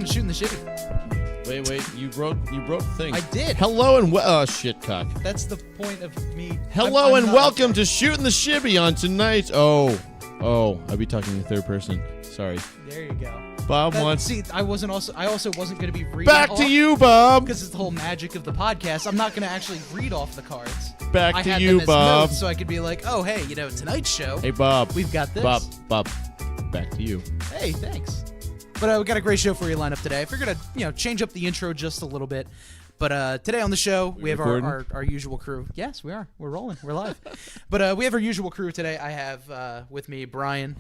to Shootin the Shibby. Wait, you wrote the thing. I did. Hello and shitcock. That's the point of me. Hello I'm and welcome to Shootin the Shibby on tonight. Oh, I'd be talking in third person. Sorry. There you go. Bob wants. See, I also wasn't going to be reading. Back to you, Bob. Because it's the whole magic of the podcast. I'm not going to actually read off the cards. Back to you, Bob. So I could be like, oh, hey, tonight's show. Hey, Bob. We've got this. Bob. Back to you. Hey, thanks. But we got a great show for you lined up today. I figured I'd change up the intro just a little bit. But today on the show, we have our usual crew. Yes, we are. We're rolling. We're live. But we have our usual crew today. I have with me Brian.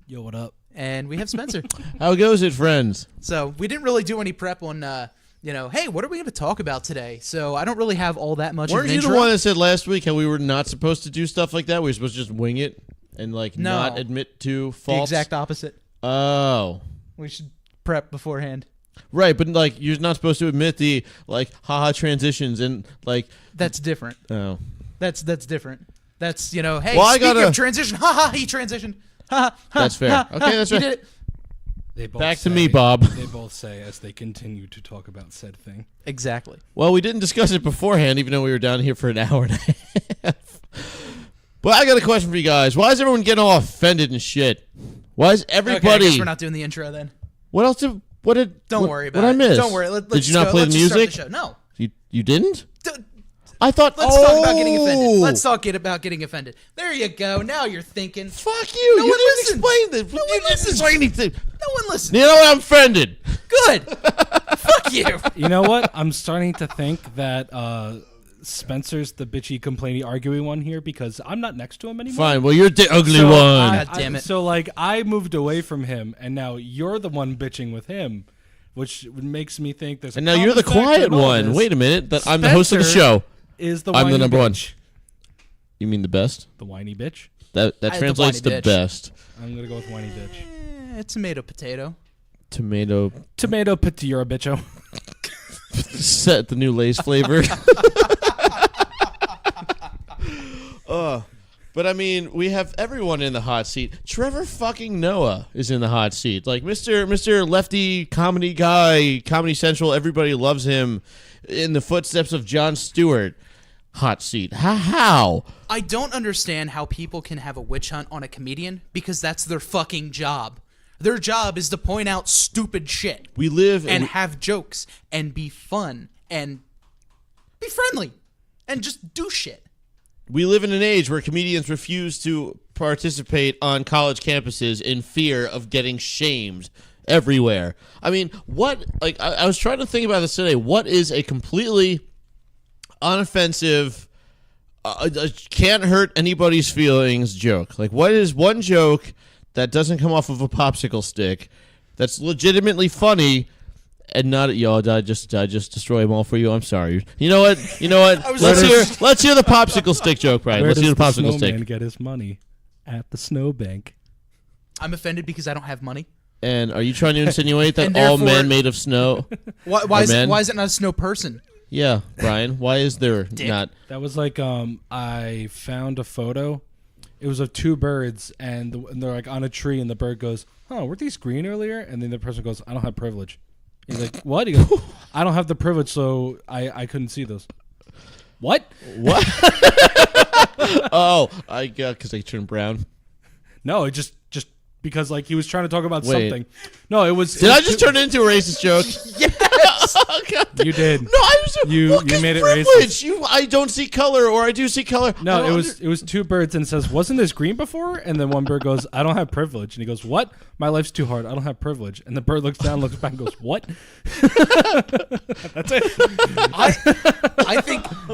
Yo, what up? And we have Spencer. How goes it, friends? So we didn't really do any prep on, hey, what are we going to talk about today? So I don't really have all that much. Weren't you the one that said last week how we were not supposed to do stuff like that? We were supposed to just wing it and not admit to faults? The exact opposite. Oh. We should prep beforehand. Right, but you're not supposed to admit the haha transitions and That's different. Oh. That's different. That's hey, well, speaking of transition, haha, he transitioned. That's fair. Okay, that's right. They both Back to me, Bob. They both say as they continue to talk about said thing. Exactly. Well, we didn't discuss it beforehand, even though we were down here for an hour and a half. But I got a question for you guys. Why is everyone getting all offended and shit? Why is everybody? Okay, I guess we're not doing the intro then. What else did? Don't worry about it. What I miss? Don't worry. Did you not play the music? Start the show. No. You didn't? I thought. Let's talk about getting offended. Let's talk about getting offended. There you go. Now you're thinking. Fuck you. No you one didn't listens. explain this. No you one didn't listens. explain anything. No one listens. You know what? I'm offended. Good. Fuck you. You know what? I'm starting to think that Spencer's the bitchy, complainy, arguing one here because I'm not next to him anymore. Fine. Well, you're the ugly So one. God damn it. So I moved away from him, and now you're the one bitching with him, which makes me think there's. And now you're the quiet one. Wait a minute. I'm the host of the show. Is the I'm the number bitch. one. You mean the best? The whiny bitch? That translates to whiny bitch. best. I'm gonna go with whiny bitch. Tomato potato. Tomato Patira bitcho. Set the new Lay's flavor. But I mean, we have everyone in the hot seat. Trevor fucking Noah is in the hot seat. Mr. Lefty comedy guy, Comedy Central, everybody loves him. In the footsteps of Jon Stewart. Hot seat. How? I don't understand how people can have a witch hunt on a comedian because that's their fucking job. Their job is to point out stupid shit. We live and have jokes and be fun and be friendly and just do shit. We live in an age where comedians refuse to participate on college campuses in fear of getting shamed everywhere. I mean, what? I was trying to think about this today. What is a completely unoffensive, can't hurt anybody's feelings joke? What is one joke that doesn't come off of a popsicle stick that's legitimately funny and not did I just destroy them all for you? I'm sorry. You know what? Let's hear the popsicle stick joke, Brian. Let's hear the popsicle stick. Where does get his money? At the snowbank. I'm offended because I don't have money. And are you trying to insinuate that all men made of snow why is it not a snow person? Yeah, Brian. Why is there not? That was I found a photo. It was of two birds, and they're on a tree, and the bird goes, "Oh, weren't these green earlier?" And then the person goes, "I don't have privilege." He's like, "What?" He goes, "I don't have the privilege, so I couldn't see those." What? Oh, I got because they turned brown. No, it just because he was trying to talk about something. No, it was. Did I just turn it into a racist joke? Yes. Oh, you did. No, I was. You made it privilege. racist. I don't see color, or I do see color. No, it was two birds, and it says, "Wasn't this green before?" And then one bird goes, "I don't have privilege," and he goes, "What? My life's too hard. I don't have privilege." And the bird looks down, looks back, and goes, "What?" That's it.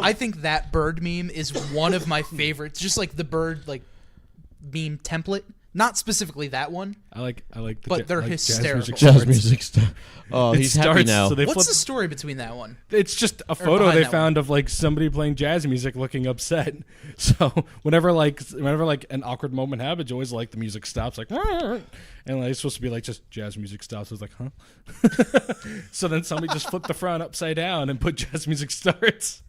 I think that bird meme is one of my favorites. Just the bird meme template. Not specifically that one. I like but they're hysterical. Jazz music stuff. Oh, he's happy now. So what's the story between that one? It's just a photo they found of somebody playing jazz music looking upset. So whenever an awkward moment happens, you always the music stops and it's supposed to be just jazz music stops. It's huh? So then somebody just flipped the front upside down and put jazz music starts.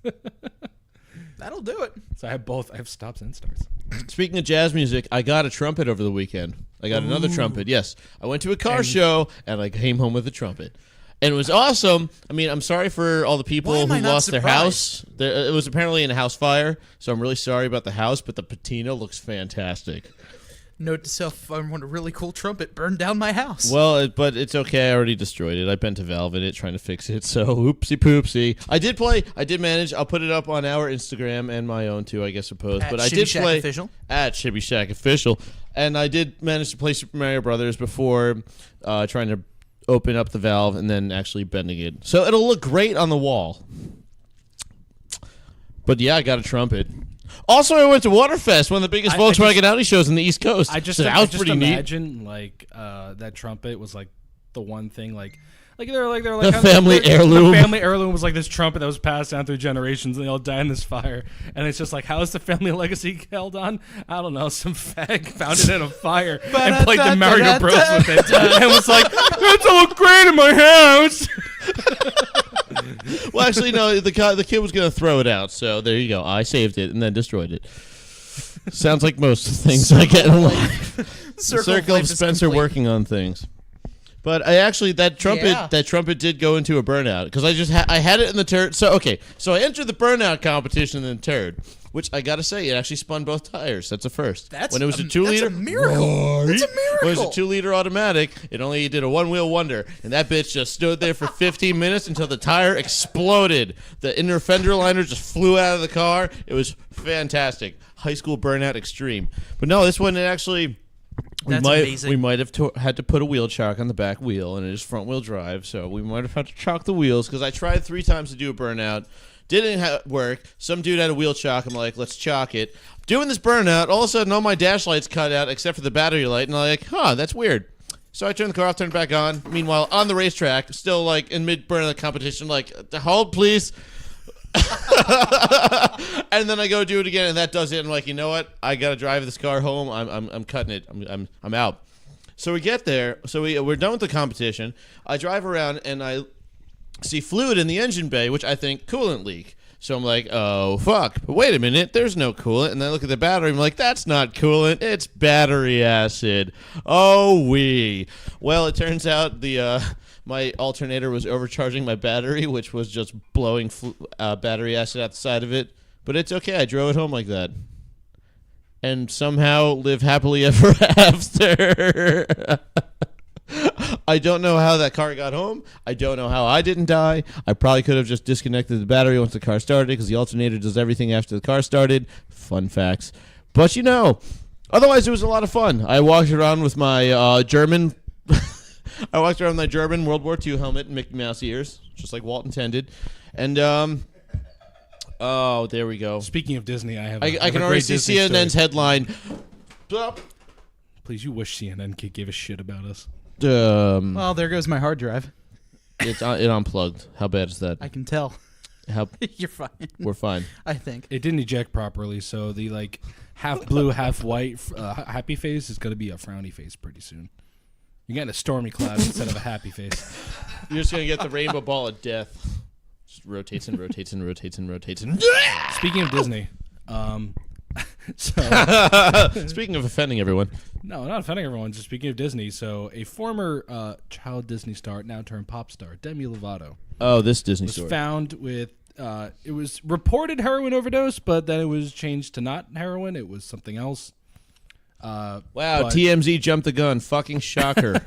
That'll do it. So I have both. I have stops and starts. Speaking of jazz music, I got a trumpet over the weekend. I got another trumpet. Yes, I went to a car show and I came home with a trumpet, and it was awesome. I mean, I'm sorry for all the people who lost their house. It was apparently in a house fire, so I'm really sorry about the house. But the patina looks fantastic. Note to self: I want a really cool trumpet. Burned down my house. Well, but it's okay. I already destroyed it. I bent a valve in it trying to fix it. So oopsie poopsie. I did play. I did manage. I'll put it up on our Instagram and my own too, I suppose. At but I Shibby did Shack play Official? at Shibby Shack Official, and I did manage to play Super Mario Brothers before trying to open up the valve and then actually bending it. So it'll look great on the wall. But yeah, I got a trumpet. Also, I went to Waterfest, one of the biggest Volkswagen Audi shows in the East Coast. I just pretty imagine neat. Like that trumpet was like the one thing like they're like the family heirloom. The family heirloom was like this trumpet that was passed down through generations, and they all died in this fire. And it's just like, how is the family legacy held on? I don't know. Some fag found it in a fire and played the Mario Bros with it, and was like, "That's all great in my house." Well, actually, no. The kid was going to throw it out, so there you go. I saved it and then destroyed it. Sounds like most things I get in life. Circle of Spencer working on things. But I actually that trumpet did go into a burnout because I just I had it in the Turd. So I entered the burnout competition in the Turd, which I gotta say it actually spun both tires. That's a first. When it was a 2-liter. That's a miracle. That's a miracle. When it was a 2-liter automatic, it only did a one-wheel wonder, and that bitch just stood there for 15 minutes until the tire exploded. The inner fender liner just flew out of the car. It was fantastic. High school burnout extreme. But no, this one it actually. Amazing. We might have had to put a wheel chock on the back wheel, and it is front-wheel drive, so we might have had to chock the wheels, because I tried 3 times to do a burnout. Didn't work. Some dude had a wheel chock. I'm like, let's chock it. Doing this burnout, all of a sudden all my dash lights cut out except for the battery light, and I'm like, that's weird. So I turned the car off, turned it back on. Meanwhile, on the racetrack, still like in mid-burnout competition, like, hold, please. And then I go do it again, and that does it. I'm like, you know what? I gotta drive this car home. I'm cutting it. I'm out. So we get there. So we're done with the competition. I drive around and I see fluid in the engine bay, which I think coolant leak. So I'm like, oh fuck! But wait a minute, there's no coolant. And then I look at the battery. I'm like, that's not coolant. It's battery acid. Oh wee. Well, it turns out the my alternator was overcharging my battery, which was just blowing battery acid out the side of it. But it's okay. I drove it home like that. And somehow live happily ever after. I don't know how that car got home. I don't know how I didn't die. I probably could have just disconnected the battery once the car started, because the alternator does everything after the car started. Fun facts. But otherwise it was a lot of fun. I walked around with my German... I walked around with my German World War II helmet and Mickey Mouse ears, just like Walt intended. And, oh, there we go. Speaking of Disney, I can already see CNN's headline. Please, you wish CNN gave a shit about us. Well, there goes my hard drive. It unplugged. How bad is that? I can tell. You're fine. We're fine. I think. It didn't eject properly, so the half blue, half white happy face is going to be a frowny face pretty soon. You're getting a stormy cloud instead of a happy face. You're just going to get the rainbow ball of death. Just rotates and rotates and rotates and rotates. And Speaking of Disney, speaking of offending everyone. No, not offending everyone. Just speaking of Disney, so a former child Disney star, now turned pop star, Demi Lovato. Oh, this Disney was story. Found with, it was reported heroin overdose, but then it was changed to not heroin. It was something else. Wow, TMZ jumped the gun. Fucking shocker.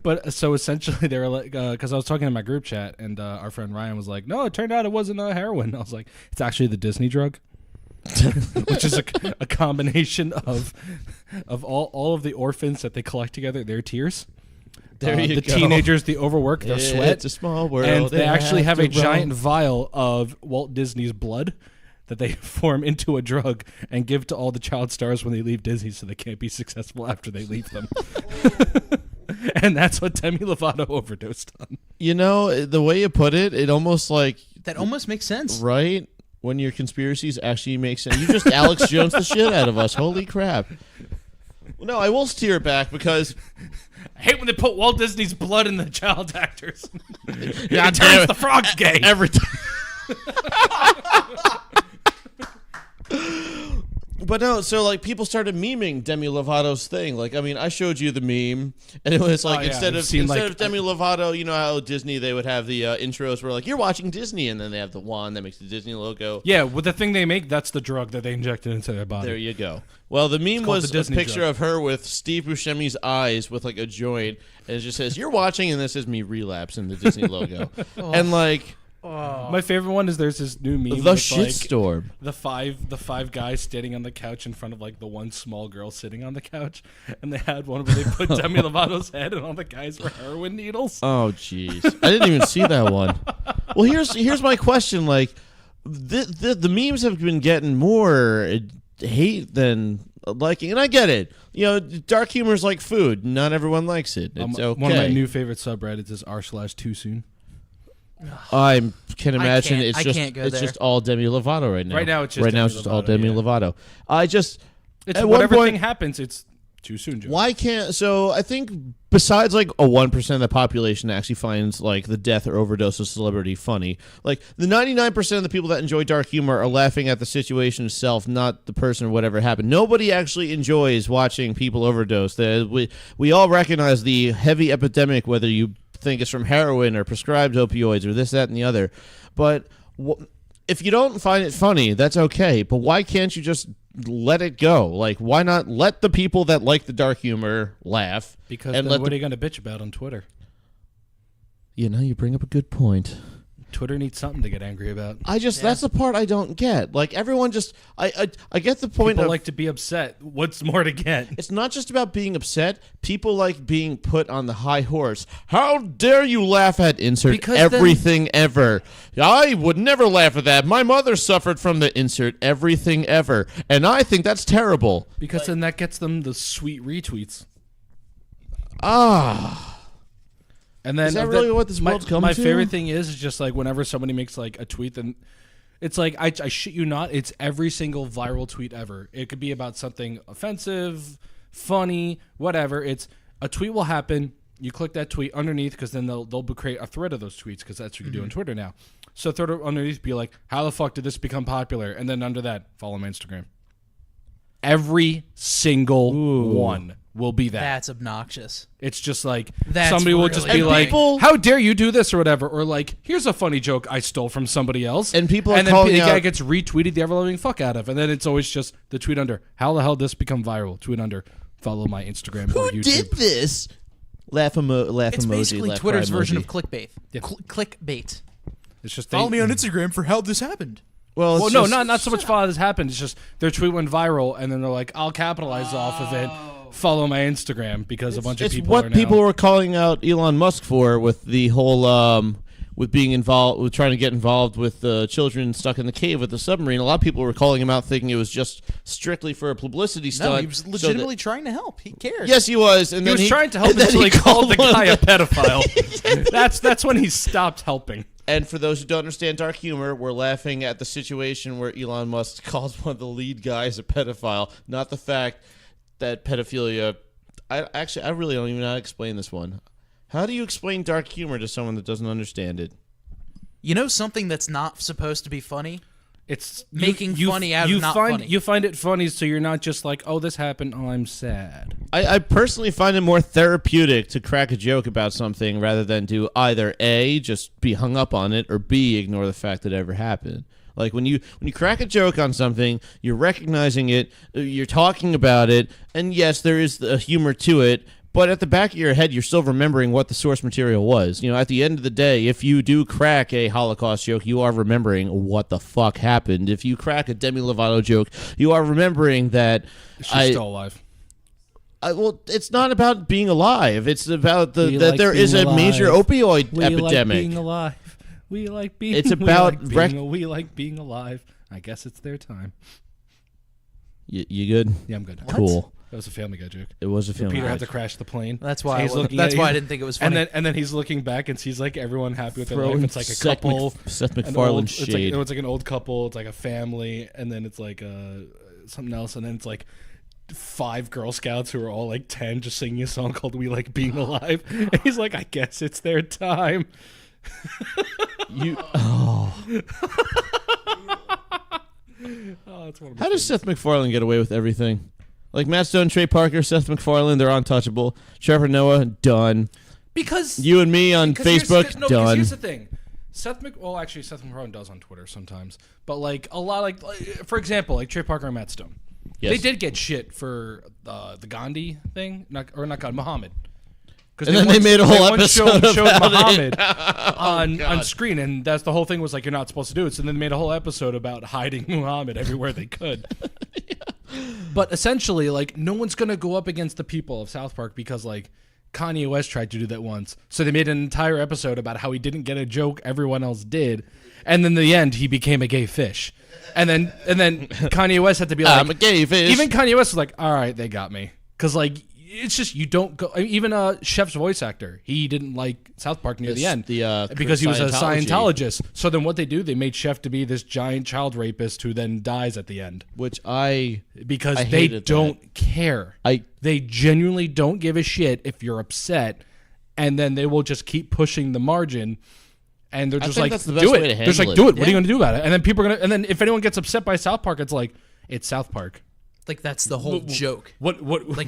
But so essentially they were like, because I was talking in my group chat, and our friend Ryan was like, no, it turned out it wasn't heroin. I was like, it's actually the Disney drug. Which is a combination of all of the orphans that they collect together, their tears. There you the go. Teenagers, the overwork, their sweat. It's a small world. And they actually have a giant run. vial of Walt Disney's blood that they form into a drug and give to all the child stars when they leave Disney, so they can't be successful after they leave them. And that's what Demi Lovato overdosed on. You know, the way you put it, it almost like... That almost makes sense. Right? When your conspiracies actually make sense. You just Alex Jones the shit out of us. Holy crap. Well, no, I will steer it back because... I hate when they put Walt Disney's blood in the child actors. Yeah, it turns the frogs gay. Every time. But no, so like people started memeing Demi Lovato's thing. Like, I mean, I showed you the meme, and it was like instead of Demi Lovato, you know how Disney they would have the intros where like you're watching Disney, and then they have the wand that makes the Disney logo. Yeah, with the thing they make, that's the drug that they injected into their body. There you go. Well, the meme was a picture of her with Steve Buscemi's eyes with like a joint, and it just says "You're watching," and this is me relapsing the Disney logo, and like. My favorite one is there's this new meme. The with, shitstorm. The five guys standing on the couch in front of like the one small girl sitting on the couch, and they had one where they put Demi Lovato's head and all the guys were heroin needles. Oh jeez, I didn't even see that one. Well, here's my question. Like, the memes have been getting more hate than liking, and I get it. You know, dark humor is like food. Not everyone likes it. It's okay. One of my new favorite subreddits is r/too soon. I can imagine I can't go it's there. just all Demi Lovato right now. Right now it's just all Demi Lovato. It's at whatever one point, thing happens, it's too soon, Joe. Why can't I think besides like a 1% of the population actually finds like the death or overdose of celebrity funny, like the 99% of the people that enjoy dark humor are laughing at the situation itself, not the person or whatever happened. Nobody actually enjoys watching people overdose. We all recognize the heavy epidemic, whether you think it's from heroin or prescribed opioids or this, that, and the other. But if you don't find it funny, that's okay. But why can't you just let it go? Like, why not let the people that like the dark humor laugh? Because then what are you going to bitch about on Twitter? You know, you bring up a good point. Twitter needs something to get angry about. That's the part I don't get. Like, everyone just, I get the point. People like to be upset. What's more to get? It's not just about being upset. People like being put on the high horse. How dare you laugh at insert because everything ever? I would never laugh at that. My mother suffered from the insert everything ever. And I think that's terrible. Because then that gets them the sweet retweets. And then is that really what this world's come to? My favorite thing is just like whenever somebody makes like a tweet, then it's like I shit you not, it's every single viral tweet ever. It could be about something offensive, funny, whatever. It's a tweet will happen. You click that tweet underneath because then they'll create a thread of those tweets because that's what you do on Twitter now. So thread underneath be like, how the fuck did this become popular? And then under that, follow my Instagram. Every single one will be that. That's obnoxious. It's just like That's somebody will really just be like, people, how dare you do this or whatever. Or like, here's a funny joke I stole from somebody else. And people are and then calling the guy out, gets retweeted the ever-loving fuck out of. And then it's always just the tweet under, how the hell did this become viral? Tweet under, follow my Instagram or YouTube. Who did this? Laugh It's emoji. basically laugh Twitter's cry version emoji. of clickbait. Yeah. Clickbait. It's just Follow me on Instagram for how this happened. Well, Well, it's no, just- not so much follow this happened. It's just their tweet went viral, and then they're like, I'll capitalize off of it. Follow my Instagram because a bunch of It's people what are people now. were calling out Elon Musk for with the whole with being involved with trying to get involved with children stuck in the cave with the submarine. A lot of people were calling him out thinking it was just strictly for a publicity stunt. No, he was legitimately trying to help. He cares. Yes, he was. And He then was trying to help and then until he called the one of guy a pedophile. That's when he stopped helping. And for those who don't understand dark humor, we're laughing at the situation where Elon Musk calls one of the lead guys a pedophile, not the fact that pedophilia. I really don't even know how to explain this one. How do you explain dark humor to someone that doesn't understand it? You know something that's not supposed to be funny? It's Making funny out of not funny. You find it funny, so you're not just like, oh, this happened, oh, I'm sad. I personally find it more therapeutic to crack a joke about something rather than to either A, just be hung up on it, or B, ignore the fact that it ever happened. Like when you crack a joke on something, you're recognizing it, you're talking about it, and yes, there is a humor to it, but at the back of your head, you're still remembering what the source material was. You know, at the end of the day, if you do crack a Holocaust joke, you are remembering what the fuck happened. If you crack a Demi Lovato joke, you are remembering that She's still alive. well, it's not about being alive. It's about that like there is a being major alive. opioid We epidemic. like being alive. We like being. It's about we like being alive. I guess it's their time. You good? Yeah, I'm good. Cool. That was a Family Guy joke. It was a film. Peter had to crash the plane. That's why. He's looking That's at- why I didn't think it was funny. And then he's looking back and sees like everyone happy with their life. Throwing It's like a Seth couple. Seth an MacFarlane old- shade. It's like an old couple. It's like a family, and then it's like something else, and then it's like 5 Girl Scouts who are all like 10 just singing a song called "We Like Being Alive." And he's like, "I guess it's their time." Oh, it's one of my How does favorites. Seth MacFarlane get away with everything? Like Matt Stone, Trey Parker, Seth MacFarlane, they're untouchable. Trevor Noah, done. Because You and me on Facebook, because done. here's the thing. Seth MacFarlane does on Twitter sometimes, but like a lot, like for example, like Trey Parker and Matt Stone, Yes. they did get shit for the Gandhi thing, not Gandhi, Muhammad. And then they made a whole episode showed about Muhammad on God. screen, and that's the whole thing was like you're not supposed to do it. So then they made a whole episode about hiding Muhammad everywhere they could. But essentially, like no one's gonna go up against the people of South Park because like Kanye West tried to do that once. So they made an entire episode about how he didn't get a joke everyone else did, and then in the end he became a gay fish. And then Kanye West had to be like, I'm a gay fish. Even Kanye West was like, all right, they got me. Because, like, it's just, you don't go. I mean, even Chef's voice actor, he didn't like South Park near the end. Because he was a Scientologist. So then what they do, they made Chef to be this giant child rapist who then dies at the end. Which Because I they hated don't care. They genuinely don't give a shit if you're upset. And then they will just keep pushing the margin. And they're just think like, that's the best do way it. to They're just handle like, it. do it. What are Yeah. you going to do about it? And then people are going to, and then if anyone gets upset by South Park, it's like, it's South Park. Like that's the whole joke. Like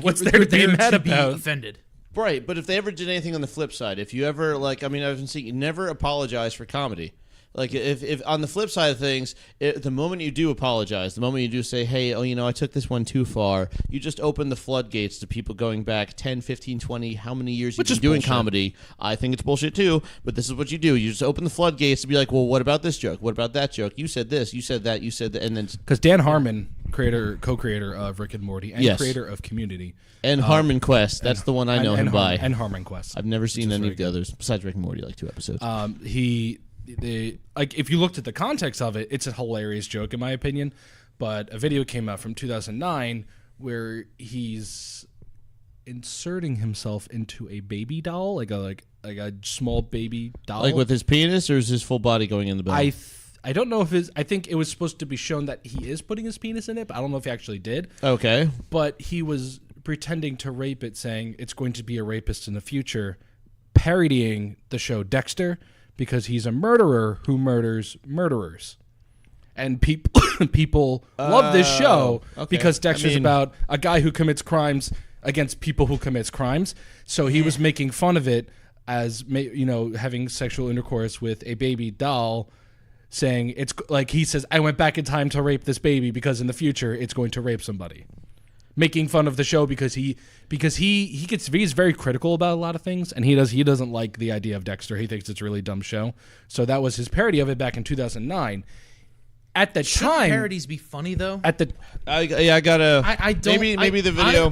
what's you're there to be mad to about? offended. Right, but if they ever did anything on the flip side, if you ever I've been seeing you never apologize for comedy. Like if on the flip side of things, the moment you do apologize, the moment you do say, hey, I took this one too far, you just open the floodgates to people going back 10, 15, 20, how many years you've been doing comedy. I think it's bullshit too, but this is what you do. You just open the floodgates to be like, well, what about this joke? What about that joke? You said this, you said that, you said that, and then... Because Dan Harmon, co-creator of Rick and Morty, and Yes. creator of Community. And Harmon Quest, that's the one I know him by. And Harmon Quest. I've never seen is any very of the others, besides Rick and Morty, like 2 episodes. If you looked at the context of it, it's a hilarious joke in my opinion. But a video came out from 2009 where he's inserting himself into a baby doll, like a small baby doll, Like with his penis, or is his full body going in the belly? I don't know if I think it was supposed to be shown that he is putting his penis in it, but I don't know if he actually did. Okay. But he was pretending to rape it, saying it's going to be a rapist in the future, parodying the show Dexter, because he's a murderer who murders murderers. And people love this show because Dexter's about a guy who commits crimes against people who commits crimes. So he was making fun of it as having sexual intercourse with a baby doll, saying it's like he says, I went back in time to rape this baby because in the future it's going to rape somebody. Making fun of the show because he's very critical about a lot of things, and he doesn't like the idea of Dexter. He thinks it's a really dumb show. So that was his parody of it back in 2009. At the time, parodies be funny though? I gotta. I don't. Maybe the video.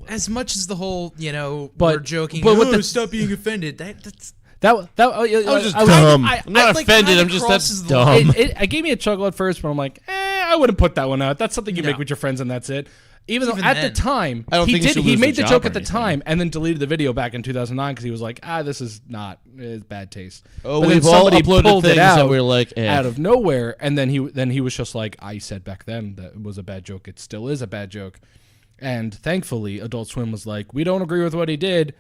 As much as the whole, But- we're joking. but with "Oh, the- stop being offended. That's I was just dumb. I'm not like, offended. kinda I'm just crosses that's the dumb. line. It gave me a chuckle at first, but I'm like, I wouldn't put that one out. That's something you No. make with your friends, and that's it. Even though Even at then. the time, I don't think you should he lose made the the job joke or at the anything. time, and then deleted the video back in 2009 because he was like, this is not it's bad taste. Oh, But then we've all somebody uploaded pulled it things that out we're like, out of nowhere, and then he was just like, I said back then that it was a bad joke. It still is a bad joke. And thankfully, Adult Swim was like, we don't agree with what he did,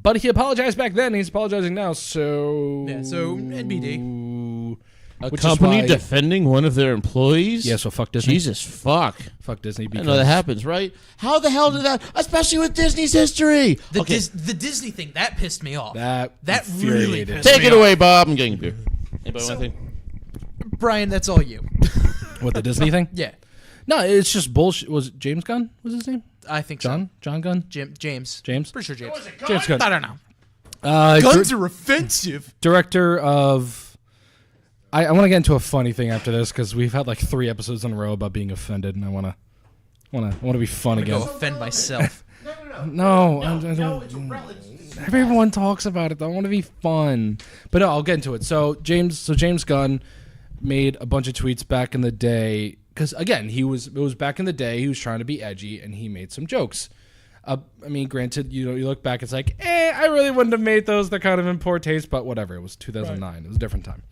but he apologized back then. And he's apologizing now. So NBD. A which is company why- defending one of their employees? Yeah, so fuck Disney. Jesus, fuck. Fuck Disney. I Because know that happens, right? How the hell did that? Especially with Disney's history. the Okay, the Disney thing that pissed me off. that really infuriated pissed me. take it away, Bob. I'm getting a beer. Anybody want anything? Brian, that's all you. What, the Disney thing? Yeah, No, it's just bullshit. Was it James Gunn? Was his name? I think so. John Gunn? James. James? Pretty sure James. James Gunn. I don't know. Guns are offensive. Director of. I want to get into a funny thing after this because we've had like 3 episodes in a row about being offended, and I want to be fun Go again. offend myself. No, I don't. Everyone talks about it. Though. I want to be fun, but no, I'll get into it. So James Gunn made a bunch of tweets back in the day because again, it was back in the day. He was trying to be edgy, and he made some jokes. I mean, granted, you look back, it's like, I really wouldn't have made those. They're kind of in poor taste, but whatever. It was 2009. Right. It was a different time.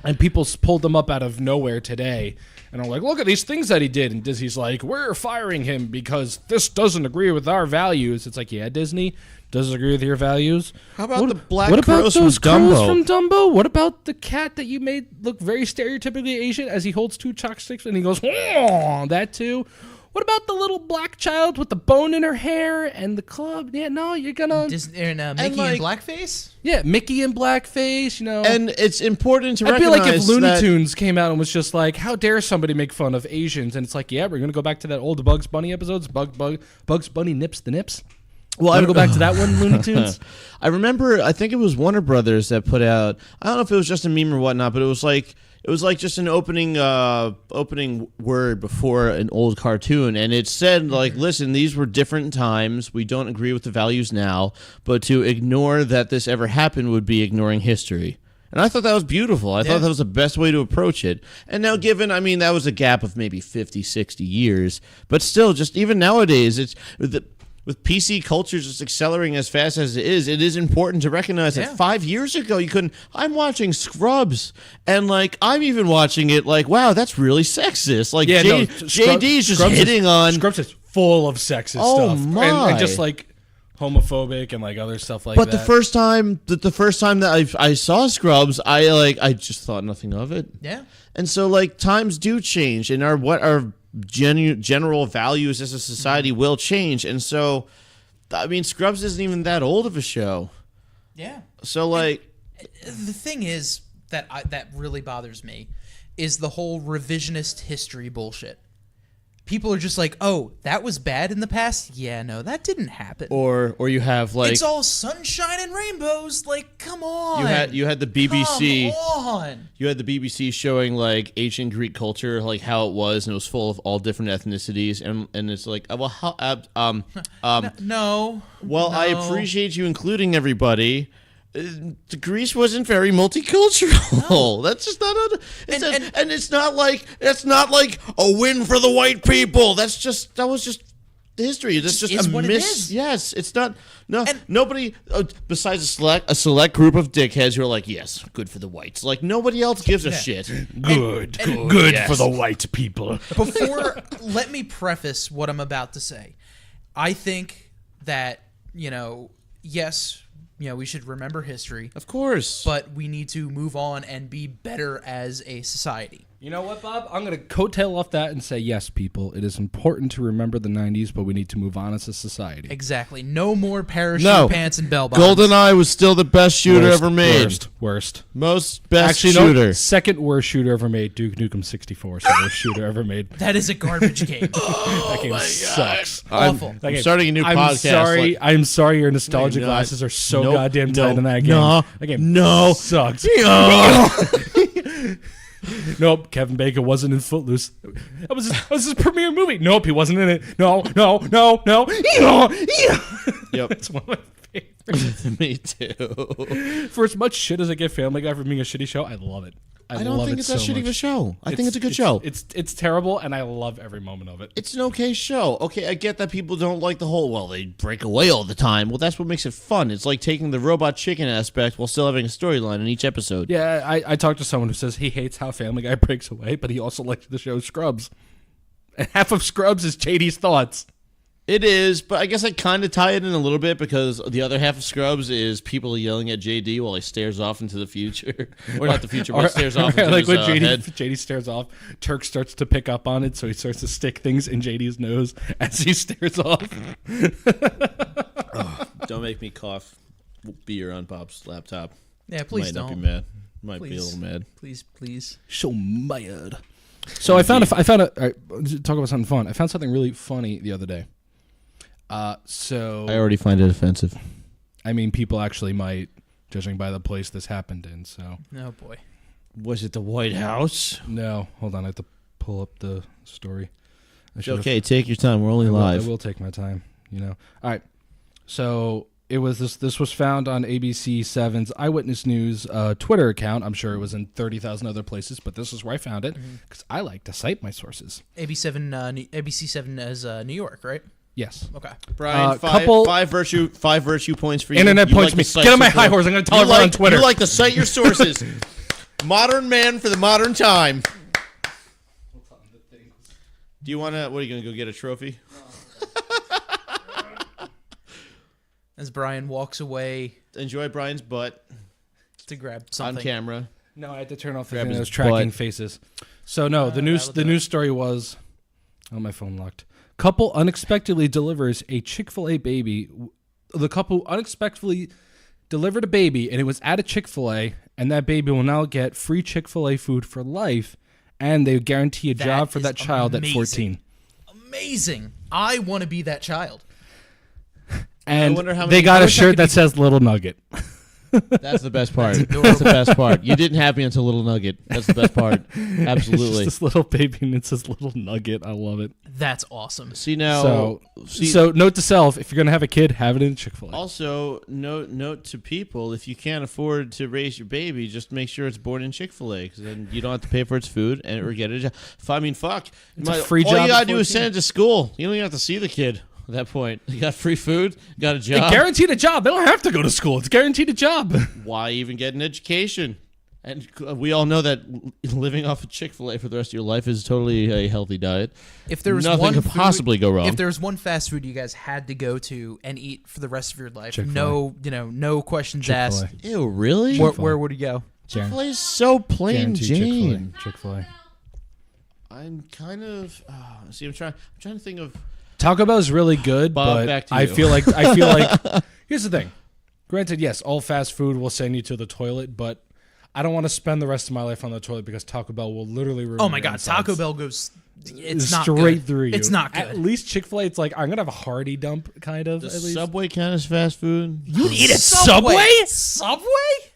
And people pulled him up out of nowhere today. And I'm like, look at these things that he did. And Disney's like, we're firing him because this doesn't agree with our values. It's like, yeah, Disney doesn't agree with your values. How about the black What about crows those from Dumbo? crows from Dumbo? What about the cat that you made look very stereotypically Asian as he holds 2 chopsticks and he goes, oh, that too? What about the little black child with the bone in her hair and the club? Yeah, no, you're gonna Disney and Mickey in blackface. Yeah, Mickey in blackface. You know, And it's important to I'd be recognize like if Looney that Tunes came out and was just like, how dare somebody make fun of Asians? And it's like, yeah, we're gonna go back to that old Bugs Bunny episodes. Bugs Bunny nips the nips. Well, I go back to that one, Looney Tunes. I remember, I think it was Warner Brothers that put out, I don't know if it was just a meme or whatnot, but it was like just an opening word before an old cartoon, and it said like, listen, these were different times, we don't agree with the values now, but to ignore that this ever happened would be ignoring history. And I thought that was beautiful. I thought that was the best way to approach it. And now given, I mean, that was a gap of maybe 50, 60 years, but still, just even nowadays, it's with PC culture just accelerating as fast as it is important to recognize that 5 years ago you couldn't. I'm watching Scrubs, and like I'm even watching it like, wow, that's really sexist. Like JD's just hitting on. Scrubs is full of sexist stuff. My. And just like homophobic and like other stuff like that. But the first time that I saw Scrubs, I just thought nothing of it. Yeah. And so like times do change, and our general values as a society will change, and so I mean Scrubs isn't even that old of a show. Yeah. So like the thing is that really bothers me is the whole revisionist history bullshit. People are just like, oh, that was bad in the past? Yeah, no, that didn't happen. or you have like it's all sunshine and rainbows. Like, come on. You had the BBC. Come on. You had the BBC showing like ancient Greek culture, like how it was, and it was full of all different ethnicities, and it's like, well, how No. Well, I appreciate you including everybody. Greece wasn't very multicultural. No. That's just not. And it's not like a win for the white people. That was just history. That's just is a what it is. Yes, it's not. No, nobody besides a select group of dickheads who are like, yes, good for the whites. Like nobody else gives a shit. Good yes. for the white people. Before, let me preface what I'm about to say. I think that yes. We should remember history. Of course. But we need to move on and be better as a society. You know what, Bob? I'm going to coattail off that and say, yes, people, it is important to remember the 90s, but we need to move on as a society. Exactly. No more parachute pants and bell bottoms. GoldenEye was still the best shooter ever made. Worst. Most best Actually, shooter. No, second worst shooter ever made. Duke Nukem 64 is the worst shooter ever made. That is a garbage game. That game sucks. Awful. I'm starting a new podcast. I'm sorry your nostalgia glasses are so goddamn tight in that game. That game sucks. Nope, Kevin Bacon wasn't in Footloose. That was his premiere movie. Nope, he wasn't in it. No. Yep. It's one of my favorites. Me too. For as much shit as I get Family Guy for being a shitty show, I love it. I don't think it's that shitty of a show. I think it's a good show. It's terrible, and I love every moment of it. It's an okay show. Okay, I get that people don't like the whole, well, they break away all the time. Well, that's what makes it fun. It's like taking the robot chicken aspect while still having a storyline in each episode. Yeah, I talked to someone who says he hates how Family Guy breaks away, but he also likes the show Scrubs. And half of Scrubs is JD's thoughts. It is, but I guess I kind of tie it in a little bit because the other half of Scrubs is people yelling at JD while he stares off into the future. Or not the future, but stares off into like his when head. JD stares off, Turk starts to pick up on it, so he starts to stick things in JD's nose as he stares off. Don't make me cough beer on Bob's laptop. Yeah, please Might don't. Not be mad. Might please. be a little mad. Please. So mad. So I found all right, talk about something fun. I found something really funny the other day. So I already find it offensive. I mean, people actually might, judging by the place this happened in. So, oh boy, was it the White House? No, hold on, I have to pull up the story. Okay, take your time. We're only live. I will take my time. All right. So it was this was found on ABC 7's Eyewitness News Twitter account. I'm sure it was in 30,000 other places, but this is where I found it because I like to cite my sources. ABC 7 as New York, right? Yes. Okay. Brian, five virtue points for you. Internet you points like me. Get on my high horse. I'm going to tell everyone on Twitter. You like to cite your sources. Modern man for the modern time. Do you want to? What are you going to go get a trophy? As Brian walks away Enjoy Brian's butt to grab something on camera. No, I had to turn off the Grab thing that his was tracking butt. faces. So no, the news story was, oh, my phone locked. Couple unexpectedly delivers a Chick-fil-A baby. The couple unexpectedly delivered a baby, and it was at a Chick-fil-A, and that baby will now get free Chick-fil-A food for life, and they guarantee a job for that child at 14. Amazing. I want to be that child. And wonder how they many- got I a wish I shirt could that be- says Little Nugget. That's the best part. That's That's the best part. You didn't have me until Little Nugget. That's the best part. It's Absolutely. just this little baby, and it says Little Nugget. I love it. That's awesome. See now. So note to self, if you're going to have a kid, have it in Chick-fil-A. Also, note to people: if you can't afford to raise your baby, just make sure it's born in Chick-fil-A, because then you don't have to pay for its food and or get a job. I mean, fuck, It's a free all job you gotta at do is 14. send it to school. You don't even have to see the kid at that point. You got free food, got a They job. guaranteed a job. They don't have to go to school. It's guaranteed a job. Why even get an education? And we all know that living off of Chick-fil-A for the rest of your life is totally a healthy diet. If there was Nothing one could food- possibly go wrong. If there was one fast food you guys had to go to and eat for the rest of your life, Chick-fil-A. no questions Chick-fil-A. asked. Ew, really? Where would you go? Chick-fil-A is so plain Guaranteed Jane. Chick-fil-A. I'm kind of see. I'm trying to think of. Taco Bell is really good, Bob, back but to I you. feel like here's the thing. Granted, yes, all fast food will send you to the toilet, but I don't want to spend the rest of my life on the toilet because Taco Bell will literally ruin Oh my your God, insides. Taco Bell goes. It's not straight good. through you. It's not At good. least Chick-fil-A, it's like I'm gonna have a hearty dump, kind of. Does At least Subway count as fast food? you eat at Subway? Subway? Subway?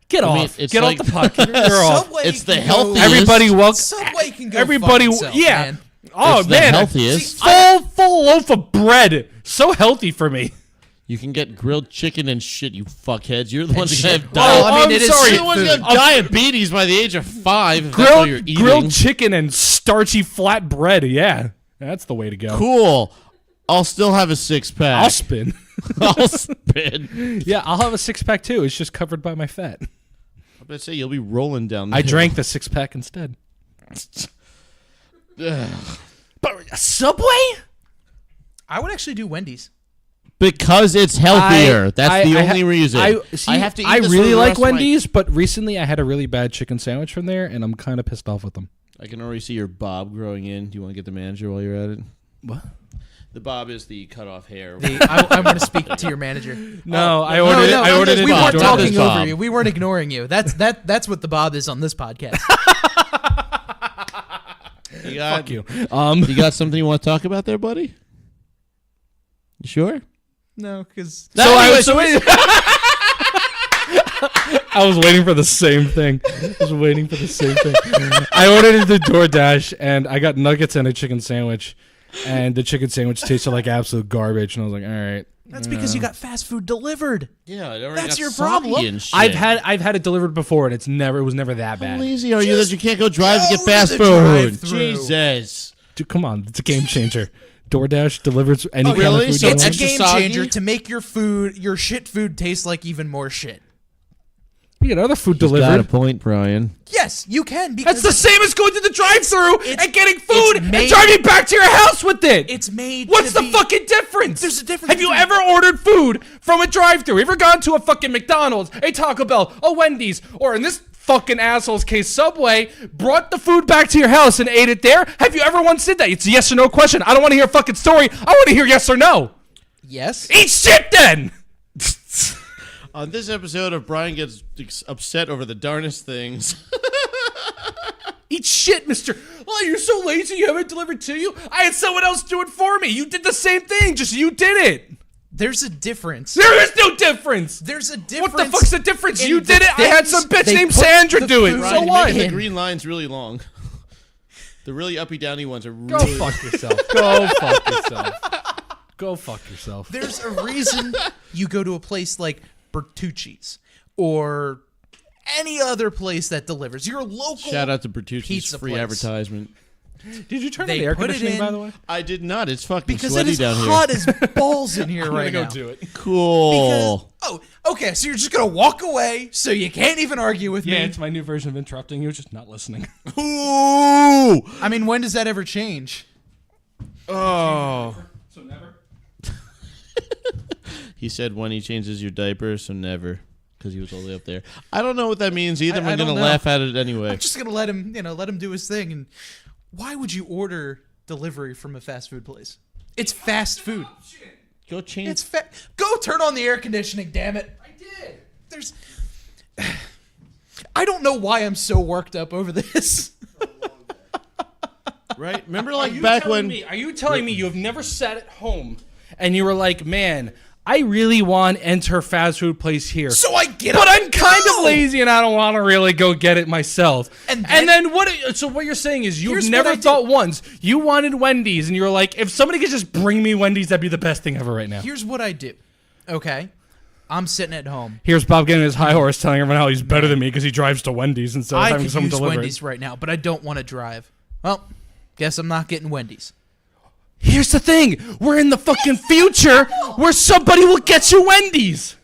Get I mean, off! it's Get like- off the podcast. You're off. Subway It's the can go- healthiest. Everybody welcome. Subway can go. Everybody, fuck itself, yeah. man. Oh It's the man, healthiest. full loaf of bread. So healthy for me. You can get grilled chicken and shit, you fuckheads. You're the ones that shit. have Well, diabetes. I mean, I'm it is sorry. You're the ones that have Food. diabetes by the age of 5. If that's all you're eating. Grilled chicken and starchy flat bread. Yeah, that's the way to go. Cool. I'll still have a 6-pack. I'll spin. I'll spin. Yeah, I'll have a 6-pack too. It's just covered by my fat. I'm gonna say you'll be rolling down. The I hill. drank the 6-pack instead. Ugh. But Subway? I would actually do Wendy's. Because it's healthier. That's the only reason. I have to eat I this really for the like rest of my- Wendy's, but recently I had a really bad chicken sandwich from there, and I'm kind of pissed off with them. I can already see your bob growing in. Do you want to get the manager while you're at it? What? The bob is the cut off hair. I want to speak to your manager. No, I ordered it. No, I ordered it. we Bob. weren't Not talking this over Bob. you. We weren't ignoring you. That's what the Bob is on this podcast. You got, Fuck you. You got something you want to talk about there, buddy? You sure? No, because I was waiting for the same thing. I ordered it to DoorDash, and I got nuggets and a chicken sandwich, and the chicken sandwich tasted like absolute garbage. And I was like, all right. that's because you got fast food delivered. Yeah, it already That's got your soggy problem. and shit. I've had it delivered before, and it was never that How bad. lazy are you Just that you can't go drive to go get to fast the food? drive-thru. Jesus. Dude, come on, it's a game changer. DoorDash delivers any kind really? of food So you It's a want. extra game soggy? changer to make your shit food taste like even more shit. You get other food Got a delivered. point, Brian. Yes, you can because That's the same as going to the drive-thru It's- and getting food it's and made- driving back to your house with it. it's made. What's to the be- fucking difference? There's a difference Have you between- ever ordered food from a drive-thru? Ever gone to a fucking McDonald's, a Taco Bell, a Wendy's, or in this fucking asshole's case, Subway, brought the food back to your house and ate it there? Have you ever once did that? It's a yes or no question. I don't want to hear a fucking story. I want to hear yes or no. Yes. Eat shit then. On this episode of Brian Gets Upset Over the Darnest Things. Eat shit, mister. Oh, you're so lazy you have it delivered to you? I had someone else do it for me. You did the same thing, just you did it. There's a difference. There is no difference. There's a difference. What the fuck's the difference? in You the did it. I had some things bitch they named put Sandra the do it. food So Brian, what? making the in. green line's really long. The really uppy downy ones are Go really... fuck yourself. Go fuck yourself. Go fuck yourself. There's a reason you go to a place like Bertucci's or any other place that delivers. Your local Shout out to Bertucci's pizza free place. advertisement. Did you turn on They the air put it conditioning, in by the way? I did not. It's fucking because it sweaty is down hot here. as balls in here right I'm gonna now. go do it. Cool. Okay, so you're just gonna walk away, so you can't even argue with Yeah, me. it's my new version of interrupting you, just not listening. Ooh. I mean, when does that ever change? Oh. So never. He said when he changes your diaper, so never, because he was all the way up there. I don't know what that means either. I We're don't gonna know. laugh at it anyway. I'm just gonna let him do his thing. And why would you order delivery from a fast food place? It's fast food. Go change. It's go turn on the air conditioning. Damn it! I did. There's. I don't know why I'm so worked up over this. Right? Remember, like back when. Are you telling me you have never sat at home and you were like, man, I really want to enter fast food place here. So I get But up I'm and kind go. of lazy and I don't want to really go get it myself. And And then- then what? So what you're saying is you've Here's never what I thought once you wanted Wendy's and you're like, if somebody could just bring me Wendy's, that'd be the best thing ever right now. Here's what I do. Okay, I'm sitting at home. Here's Bob getting his high horse, telling everyone how he's better than me because he drives to Wendy's instead of I having could someone use deliver Wendy's it. right now, but I don't want to drive. Well, guess I'm not getting Wendy's. Here's the thing: we're in the fucking future where somebody will get you Wendy's.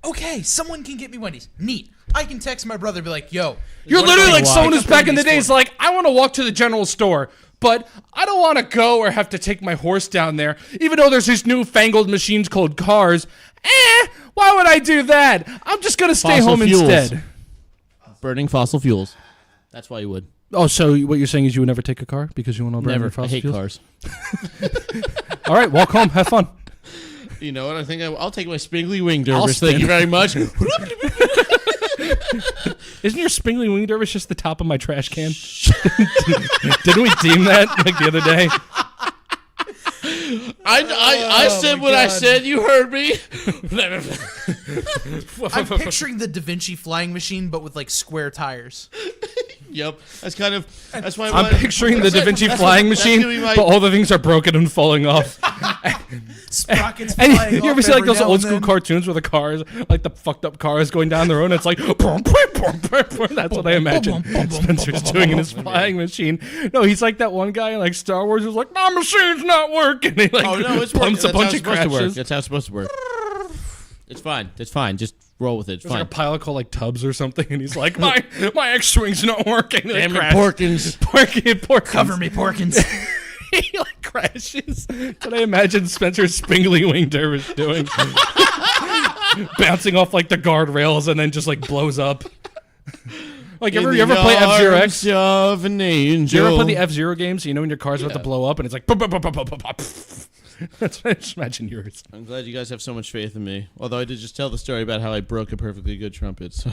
Okay, someone can get me Wendy's. Neat. I can text my brother and be like, yo. You're what literally if I like walk someone up who's back in the Wendy's days for me? like, I want to walk to the general store, but I don't want to go or have to take my horse down there, even though there's these newfangled machines called cars. Why would I do that? I'm just going to stay Fossil home fuels. instead. Burning fossil fuels. That's why you would. Oh, so what you're saying is you would never take a car because you want to burn Never. your I fossil hate fuels? cars. All right, walk home. Have fun. You know what? I think I'll take my spingly wing I'll dervish. Thank spin. you very much. Isn't your spingly wing dervish just the top of my trash can? Didn't we deem that like the other day? I said my what I God. said. You heard me. I'm picturing the Da Vinci flying machine, but with like square tires. Yep. That's why I'm picturing the Da Vinci flying machine, gonna be my- but all the things are broken and falling off. Sprockets And flying you ever off see like every those now old and school then. cartoons where the cars, like the fucked up cars going down the road, and it's like, that's what I imagine Spencer's doing in his flying machine. No, he's like that one guy in like Star Wars who's like, my machine's not working. He like Oh no, it's working. pumps a That's how bunch it's of supposed to work. crashes. That's how it's supposed to work. It's fine. It's fine. Just roll with it. It's There's fine. like a pilot called like Tubbs or something, and he's like, my X-wing's not working. He, like, Damn it, crashes. Porkins. Porkins. Cover me, Porkins. He like crashes. Can I imagine Spencer Spingly Wing Dervish doing? Bouncing off like the guardrails and then just like blows up. Like you ever play F-Zero X? Of an angel. Do you ever play the F-Zero games? You know when your car's about to blow up and it's like that's what I just imagine yours. I'm glad you guys have so much faith in me. Although I did just tell the story about how I broke a perfectly good trumpet. So,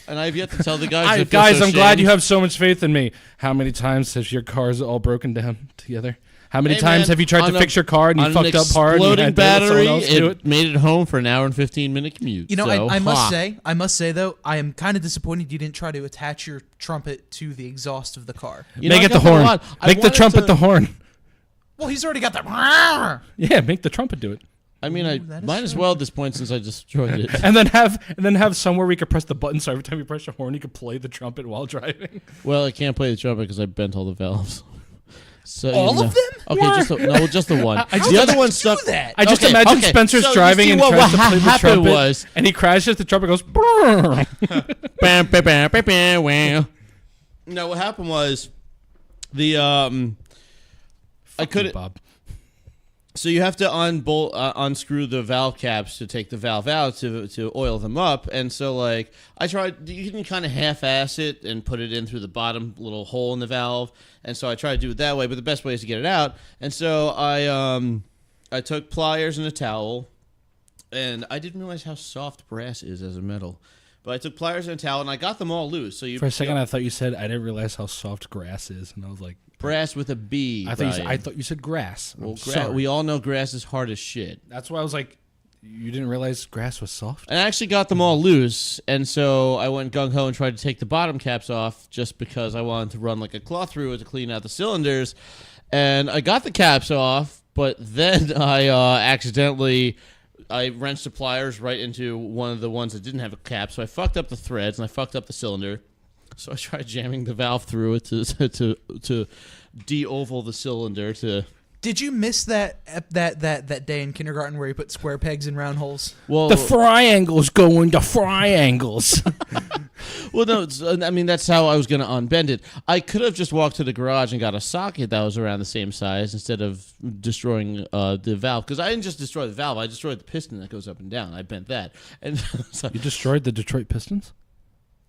and I've yet to tell the guys. I feel Guys, so I'm glad shamed. you have so much faith in me. How many times has your cars all broken down together? How many Hey, times man, have you tried on to a- fix your car and you on fucked an up hard? And you exploding had to let someone battery. else do It made it home for an hour and 15-minute commute. You know, so, I must say though, I am kind of disappointed you didn't try to attach your trumpet to the exhaust of the car. You know, Make I it the got that a horn. lot. I Make the wanted trumpet to- the horn. Well, he's already got that. Yeah, make the trumpet do it. I mean, that is might as true. well at this point since I destroyed it. And then have somewhere where you could press the button so every time you press your horn you could play the trumpet while driving. Well, I can't play the trumpet because I bent all the valves. So All of them? Okay, just the one. How the did other you one's do stuck. that? I just Okay, imagine okay. Spencer's So you driving see and what tries to play the happened trumpet was- and he crashes, the trumpet goes brrrr. Bam, bam, bam, bam, bam, wow. No, what happened was the I couldn't. Bob. So you have to unscrew the valve caps to take the valve out to oil them up, and so like I tried. You can kind of half-ass it and put it in through the bottom little hole in the valve, and so I tried to do it that way. But the best way is to get it out, and so I took pliers and a towel, and I didn't realize how soft brass is as a metal. But I took pliers and a towel, and I got them all loose. So you For a second I thought you said I didn't realize how soft grass is, and I was like, brass with a B. I thought you said grass. Well, I'm sorry. we all know grass is hard as shit. That's why I was like, you didn't realize grass was soft? And I actually got them all loose, and so I went gung-ho and tried to take the bottom caps off just because I wanted to run like a cloth through it to clean out the cylinders. And I got the caps off, but then I accidentally wrenched the pliers right into one of the ones that didn't have a cap, so I fucked up the threads and I fucked up the cylinder. So I tried jamming the valve through it to de-oval the cylinder to. Did you miss that day in kindergarten where you put square pegs in round holes? Well, The triangles go into triangles. well, no, I mean that's how I was going to unbend it. I could have just walked to the garage and got a socket that was around the same size instead of destroying the valve. Because I didn't just destroy the valve; I destroyed the piston that goes up and down. I bent that, and so, You destroyed the Detroit Pistons?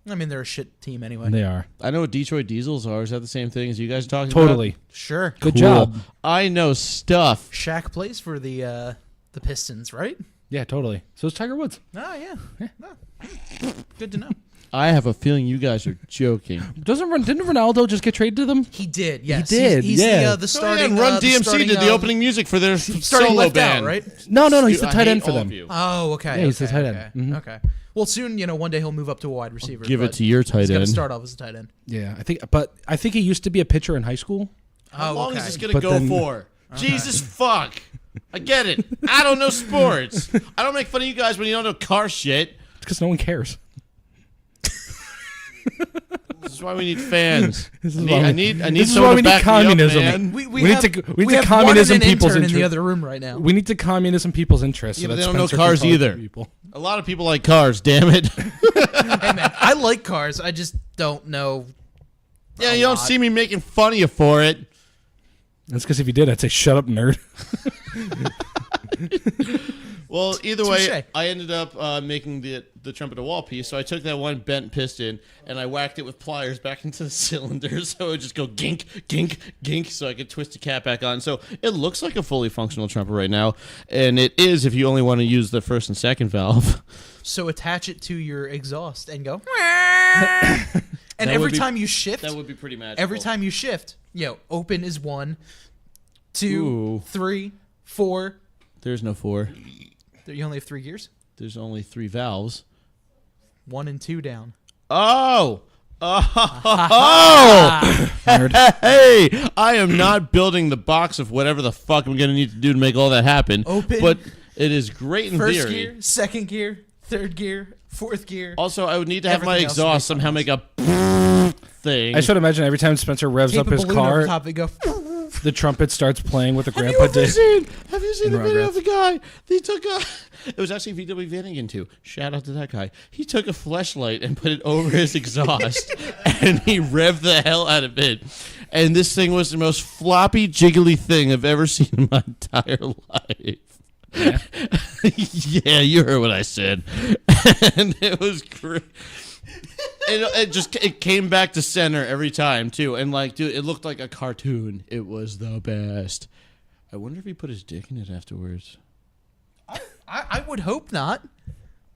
I mean, they're a shit team anyway. They are. I know what Detroit Diesels are. Is that the same thing as you guys are talking Totally. about? Sure. Good Cool. job. I know stuff. Shaq plays for the Pistons, right? Yeah, totally. So is Tiger Woods. Oh, yeah. Oh. Good to know. I have a feeling you guys are joking. Didn't Ronaldo just get traded to them? He did, yes. He did, He's yeah. the starting... Run the DMC starting, did the opening music for their starting solo left band. out, right? No. He's the I tight hate end for all them. of you. Oh, okay. Yeah, he's the okay, tight end. Okay. Mhm. Okay. Well, soon, one day he'll move up to a wide receiver. Give it but to your tight He's got to end. start off as a tight end. Yeah, I think he used to be a pitcher in high school. How long is this going to But go then- for? Jesus fuck. I get it. I don't know sports. I don't make fun of you guys when you don't know car shit. It's because no one cares. This is why we need fans. This is I why need this is someone why to we need back me up, communism. man. We We need have, to- we need we to have communism one and an people's intern in the interest. other room right now. We need to communism people's interests. Yeah, so but that they don't know Spencer cars can talk to either. people. A lot of people like cars, damn it. Hey, man, I like cars. I just don't know. Yeah, a you don't lot. see me making fun of you for it. That's because if you did, I'd say, shut up, nerd. Well, either Touche. way, I ended up making the trumpet a wall piece. So I took that one bent piston and I whacked it with pliers back into the cylinder, so it would just go gink, gink, gink, so I could twist the cap back on. So it looks like a fully functional trumpet right now, and it is if you only want to use the first and second valve. So attach it to your exhaust and go. And That every would be- time you shift, That would be pretty magical. every time you shift, open is 1, 2, Ooh. 3, 4. There's no 4. You only have 3 gears. There's only 3 valves. 1 and 2 down. Oh! Nerd. Hey! I am not building the box of whatever the fuck I'm going to need to do to make all that happen. Open. But it is great in First theory. gear, second gear, third gear, fourth gear. Also, I would need to have my Everything else would be exhaust somehow make a thing. I should imagine every time Spencer revs Tape up a his balloon over car, top, they go. the trumpet starts playing with the Have grandpa did. Have you seen in the video Rugrats. of the guy? He took a. It was actually VW Vanagon too. Shout out to that guy. He took a fleshlight and put it over his exhaust, and he revved the hell out of it. And this thing was the most floppy, jiggly thing I've ever seen in my entire life. Yeah. Yeah, you heard what I said, and it was great. It came back to center every time too, and dude, it looked like a cartoon. It was the best. I wonder if he put his dick in it afterwards. I would hope not.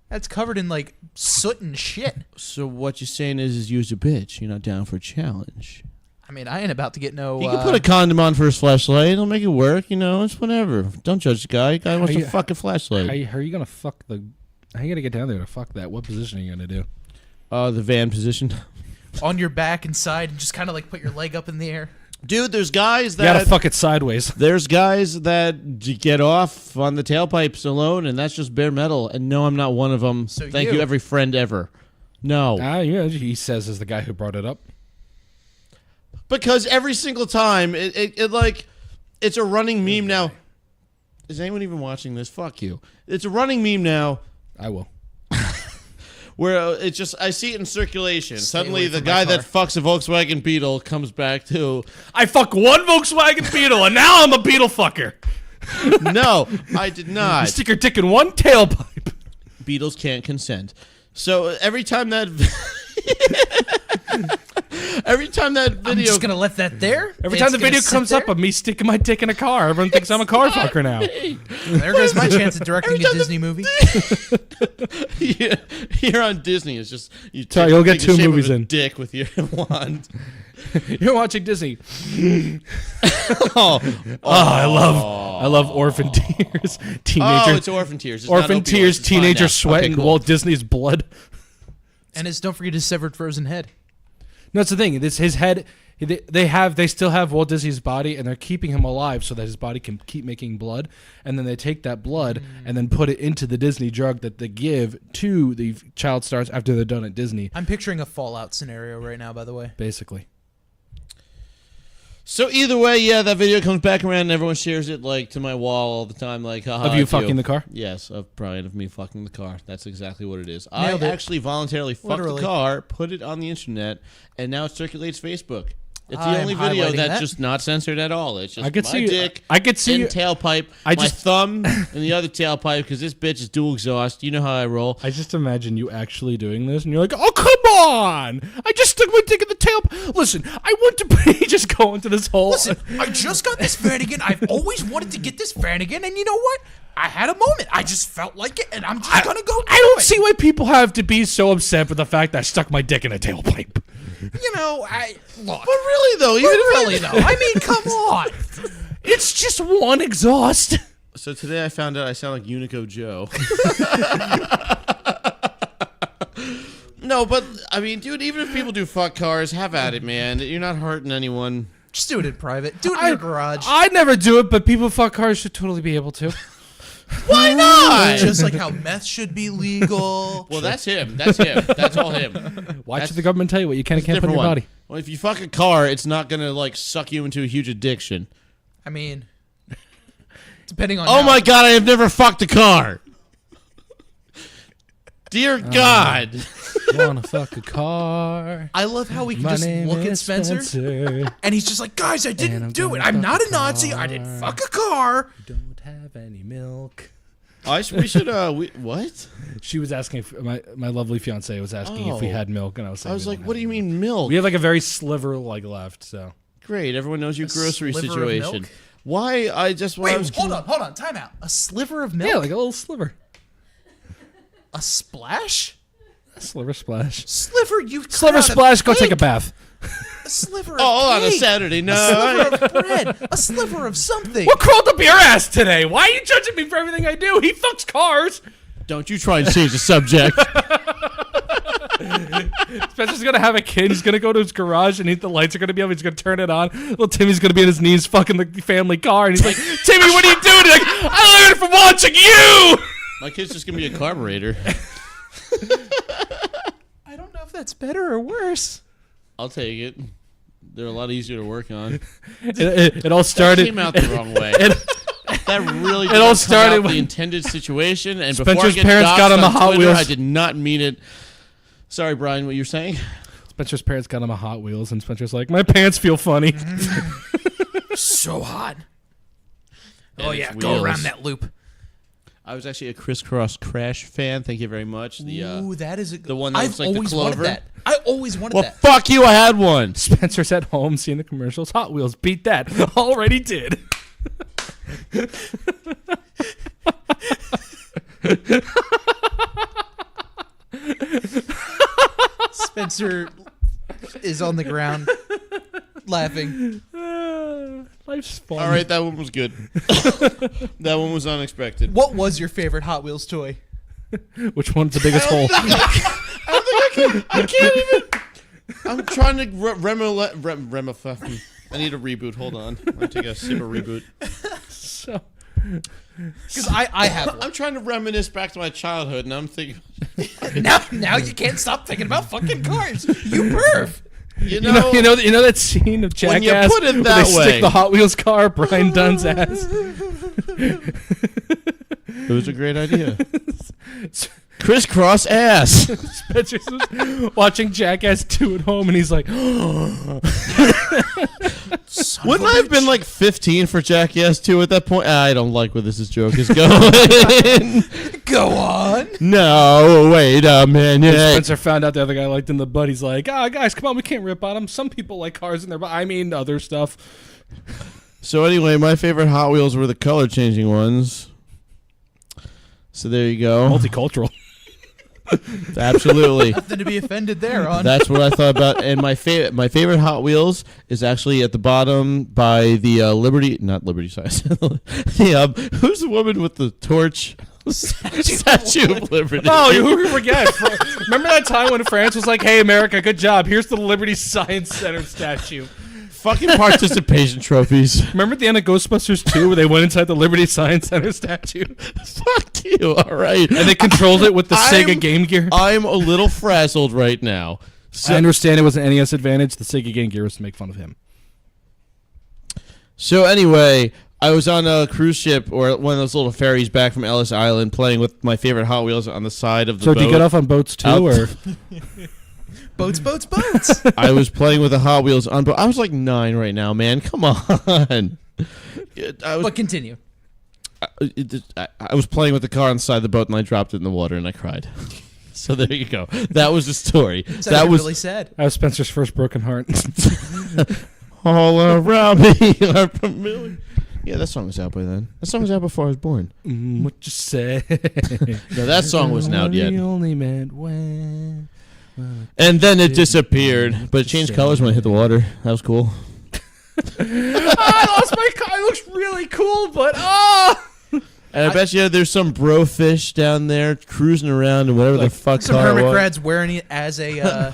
That's covered in soot and shit. So what you're saying is you're a bitch. You're not down for a challenge. I mean, I ain't about to get no. He can put a condom on for his flashlight. It'll make it work. It's whatever. Don't judge the guy. The guy wants a fucking flashlight. How are you gonna fuck the? How are you gonna get down there to fuck that? What position are you gonna do? The van position. on your back and side and just kind of put your leg up in the air. Dude, there's guys You gotta that fuck it sideways. there's guys that get off on the tailpipes alone, and that's just bare metal. And no, I'm not one of them. So Thank you- you, every friend ever. No, Yeah, he says as the guy who brought it up. because every single time it's a running meme now. Is anyone even watching this? Fuck you. It's a running meme now. I will. Where it's just, I see it in circulation. Stay Suddenly, away the from my guy that car. fucks a Volkswagen Beetle comes back to, I fuck one Volkswagen Beetle, and now I'm a Beetle fucker. no, I did You not. stick your dick in one tailpipe. Beetles can't consent. So every time that, I'm video, just gonna let that there. Every It's time the gonna video sit comes up there. of me sticking my dick in a car, everyone thinks I'm a car fucker now. There goes my chance at directing a Disney movie. yeah, here on Disney, it's just you. Sorry, you'll get take the 2 shape of movies a in. Dick with your wand. You're watching Disney. Oh, I love Orphan Tears. Teenager. oh, it's Orphan Tears. It's not Orphan opioids. Tears, It's fine teenager now. sweating Okay, cool. Walt Disney's blood. And don't forget his severed frozen head. No, that's the thing. His head They still have Walt Disney's body, and they're keeping him alive so that his body can keep making blood. And then they take that blood and then put it into the Disney drug that they give to the child stars after they're done at Disney. I'm picturing a Fallout scenario right now, by the way. Basically. So either way, yeah, that video comes back around and everyone shares it like to my wall all the time, like haha. Of you fucking the car? Yes, of Brian of me fucking the car. That's exactly what it is. Nailed I it. actually voluntarily fucked Literally. the car, put it on the internet, and now it circulates Facebook. It's the I'm only video highlighting that's that. just not censored at all. It's just I could my see dick I could see and tailpipe, I my just- thumb in the other tailpipe because this bitch is dual exhaust. You know how I roll. I just imagine you actually doing this, and you're like, "Oh, come on! I just stuck my dick in the tail. Listen, I want to you just go into this hole." Listen, I just got this Flanagan. I've always wanted to get this Flanagan, and you know what? I had a moment. I just felt like it, and I'm just gonna go. I don't see why people have to be so upset with the fact that I stuck my dick in a tailpipe. You know, look. But really though, even Really though, I mean, come on. It's just one exhaust. So today I found out I sound like Unico Joe. No, but I mean, dude, even if people do fuck cars, have at it, man. You're not hurting anyone. Just do it in private. Do it in your garage. I never do it, but people who fuck cars should totally be able to. Why not? Just like how meth should be legal. Well, that's him. That's him. That's all him. Why should the government tell you what you can and can't put in your body? Well, if you fuck a car, it's not gonna like suck you into a huge addiction. I mean, depending on. Oh my god, I have never fucked a car. Dear God. Wanna fuck a car? I love how we can My just name look at is Spencer, and he's just like, "Guys, I didn't I'm do it. gonna I'm not fuck a Nazi. I didn't fuck a car." Don't have any milk. We should. What? She was asking if my lovely fiance was asking if we Oh. had milk, and I was saying I was we like, don't what have do you any milk. mean milk? We have like a very sliver like left, so Great. Everyone knows your grocery sliver of situation. milk? Why? I just. Why I was Wait, hold on. Time out. A sliver of milk. yeah, like a little sliver, A splash. a sliver splash, Sliver. You cut sliver out a splash. Go take a cake. bath. A sliver. Oh, hold of on a cake. Saturday. No. A sliver of bread. A sliver of something. What crawled up your ass today? Why are you judging me for everything I do? He fucks cars. Don't you try and change the subject. Spencer's gonna have a kid. He's gonna go to his garage, and the lights are gonna be up. He's gonna turn it on. Little Timmy's gonna be on his knees, fucking the family car, and he's like, "Timmy, what are you doing?" He's like, "I learned from watching you." My kid's just gonna be a carburetor. I don't know if that's better or worse. I'll take it. They're a lot easier to work on. It all That started. came out the wrong way. That really It all started the when intended situation. And Spencer's before I get parents doxxed got him a on Hot Twitter, Wheels. I did not mean it. Sorry, Brian, what you were saying? Spencer's parents got him a Hot Wheels, and Spencer's like, "My pants feel funny." So hot. Oh And yeah, it's go wheels. around that loop. I was actually a Crisscross Crash fan. Thank you very much. Ooh, that is the one that I've looks like the always wanted clover. that. I always wanted Well, that. fuck you. I had one. Spencer's at home seeing the commercials. Hot Wheels, beat that. Already did. Spencer is on the ground laughing. Life's fun. All right, that one was good. That one was unexpected. What was your favorite Hot Wheels toy? Which one's the biggest hole? I can't even. I'm trying to I need a reboot. Hold on. I'm going to take a sip of reboot. So, Because I have one. I'm trying to reminisce back to my childhood, and I'm thinking, Now you can't stop thinking about fucking cars. You perv. you know, you know that scene of Jackass When you put it where that they way. stick the Hot Wheels car up Brian Dunn's ass. it was a great idea. Crisscross ass. Spencer's was watching Jackass 2 at home, and he's like, Wouldn't I have been like 15 for Jackass 2 at that point? I don't like where this joke is going. Go on. No, wait a minute. Spencer found out the other guy liked in the butt. He's like, guys, come on, we can't rip on them. Some people like cars in their butt. I mean, other stuff. So anyway, my favorite Hot Wheels were the color changing ones. So there you go. Multicultural. Absolutely. Nothing to be offended there on. That's what I thought about. And my favorite Hot Wheels is actually at the bottom by the not Liberty size. Who's the woman with the torch? Statue of Liberty. Oh, who can forget? Remember that time when France was like, "Hey, America, good job. Here's the Liberty Science Center statue." Fucking participation trophies. Remember at the end of Ghostbusters 2 where they went inside the Liberty Science Center statue? Fuck you. All right. And they controlled it with the Sega Game Gear? I'm a little frazzled right now. I understand it was an NES advantage. The Sega Game Gear was to make fun of him. So anyway, I was on a cruise ship or one of those little ferries back from Ellis Island playing with my favorite Hot Wheels on the side of the boat. So do you get off on boats too? Or Boats. I was playing with the Hot Wheels on boat. I was like 9 right now, man. Come on. But continue. I was playing with the car on the side of the boat and I dropped it in the water and I cried. So there you go. That was the story. That was really sad. that was Spencer's first broken heart. all around me are familiar. Yeah, that song was out by then. That song was out before I was born. What you say? No, that song wasn't out yet. We only meant when. And then it disappeared, but it changed colors when it hit the water. That was cool. I lost my car. It looks really cool, but And I bet you there's some bro fish down there cruising around and whatever the fuck some car it hermit was. crabs wearing it as a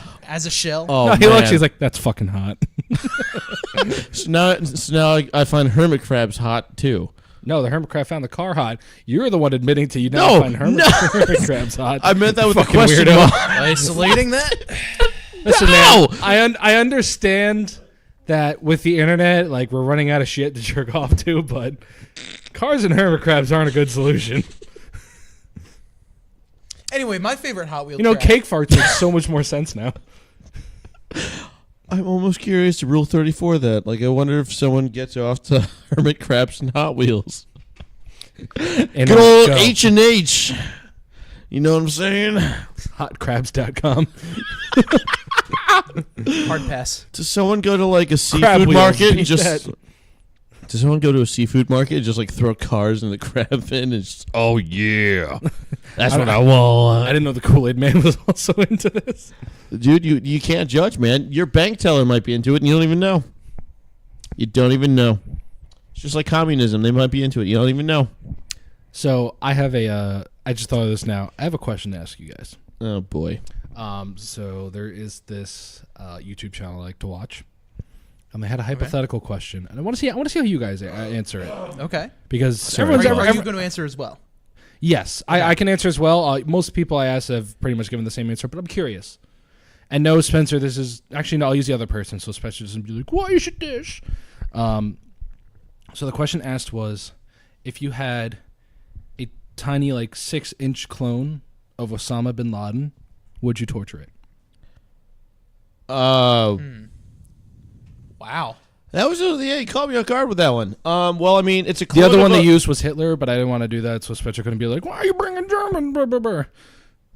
shell. Oh, No, he looks. man. He's like, that's fucking hot. So now I find hermit crabs hot too. No, the hermit crab found the car hot. You're the one admitting to you No, now find hermit crabs hot. I meant that with a Fucking question weirdo. mark. Isolating that. Listen, No! man, I understand that with the internet, like we're running out of shit to jerk off to, but cars and hermit crabs aren't a good solution. Anyway, my favorite Hot Wheels. You know, crab. cake farts make so much more sense now. I'm almost curious to Rule 34 that. Like, I wonder if someone gets off to hermit crabs and Hot Wheels. And Good old H&H. You know what I'm saying? Hotcrabs.com. Hard pass. Does someone go to like a Crab seafood wheels, market and beat just... that. Does someone go to a seafood market and just like throw cars in the crab fin and just, oh yeah, that's what I I want. didn't know the Kool-Aid Man was also into this. Dude, you can't judge, man. Your bank teller might be into it and you don't even know. You don't even know. It's just like communism. They might be into it. You don't even know. So I have I just thought of this now. I have a question to ask you guys. Oh boy. So there is this YouTube channel I like to watch. They had a hypothetical question, and I want to see how you guys answer it. Okay. Because Are everyone's you going to answer as well? yes, I can answer as well. Most people I ask have pretty much given the same answer, but I'm curious. And no, Spencer, this is actually no. I'll use the other person, so Spencer doesn't be like, "Why you should dish." So the question asked was, if you had a tiny, like 6-inch clone of Osama bin Laden, would you torture it? Wow. That was yeah. You caught me off guard with that one. Well, I mean, it's a clone The other one of they a- used was Hitler, but I didn't want to do that, so Spencer couldn't be like, "Why are you bringing German?" Blah, blah, blah.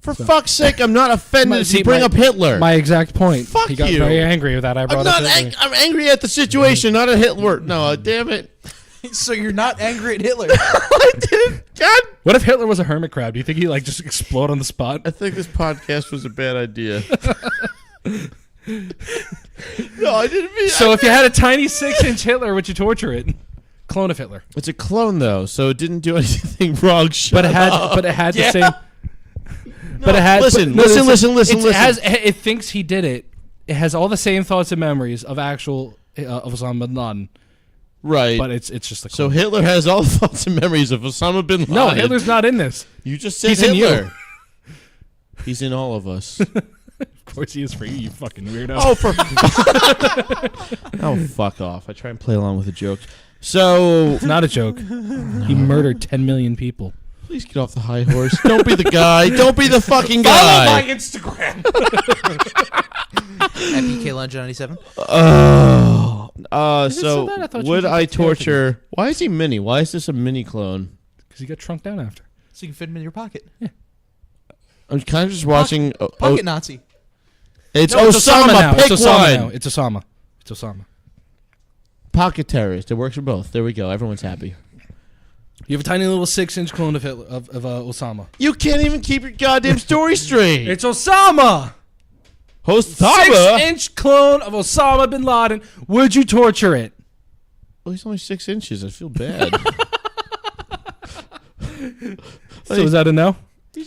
For fuck's sake, I'm not offended if you bring up Hitler. My exact point. Fuck he got you. very angry with that. I brought I'm up not. Hitler. I'm angry at the situation, not at Hitler. No, damn it. So you're not angry at Hitler? I didn't. God. What if Hitler was a hermit crab? Do you think he'd like just explode on the spot? I think this podcast was a bad idea. No, I didn't mean. So if you had a tiny 6-inch Hitler, would you torture it? Clone of Hitler. It's a clone though, so it didn't do anything wrong. But it had the same. But it had. Listen. It thinks he did it. It has all the same thoughts and memories of actual of Osama bin Laden. Right. But it's just a So clone. Hitler has all the thoughts and memories of Osama bin Laden. No, Hitler's not in this. You just said He's in Hitler. you. He's in all of us. Of course he is for you, you fucking weirdo. Oh, for oh, fuck off! I try and play along with the jokes. So It's not a joke. He murdered 10 million people. please get off the high horse. Don't be the guy. Don't be the fucking Follow guy. my Instagram. At BK Lunch 97. Oh, it so so bad? I thought you would were I just joking. torture? Why is he mini? Why is this a mini clone? Because he got shrunk down after. So you can fit him in your pocket. I'm kind of just watching. Pocket Nazi. It's No, Osama. now. Pick it's Osama one. now. It's Osama. It's Osama. Pocket terrorist. It works for both. There we go. Everyone's happy. You have a tiny little 6-inch clone of Hitler, of Osama. You can't even keep your goddamn story straight. It's Osama. Osama. 6-inch clone of Osama bin Laden. Would you torture it? Oh, he's only 6 inches. I feel bad. So is that a no?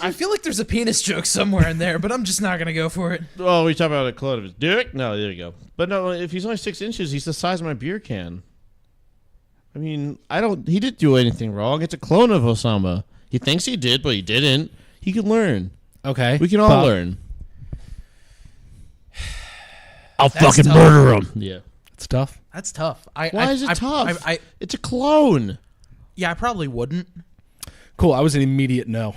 I feel like there's a penis joke somewhere in there, but I'm just not gonna go for it. Oh, we talk about a clone of his dick? No, there you go. But no, if he's only 6 inches, he's the size of my beer can. I mean, he didn't do anything wrong. It's a clone of Osama. He thinks he did, but he didn't. He can learn. Okay. We can all learn. I'll That's fucking tough. murder him. Yeah. It's tough. That's tough. Why is it tough? It's a clone. Yeah, I probably wouldn't. Cool. I was an immediate no.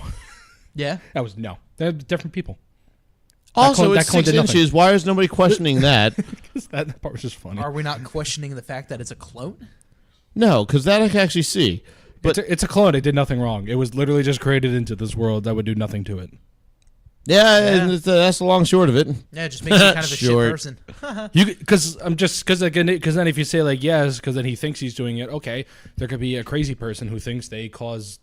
Yeah. That was no. They're different people. Also, that it's clone 6 did nothing. inches. Why is nobody questioning that? That part was just funny. Are we not questioning the fact that it's a clone? No, because that I can actually see. But It's a clone. It did nothing wrong. It was literally just created into this world that would do nothing to it. yeah, and that's the long short of it. Yeah, it just makes you kind of a Short. shit person. Because then if you say like yes, because then he thinks he's doing it. Okay, there could be a crazy person who thinks they caused,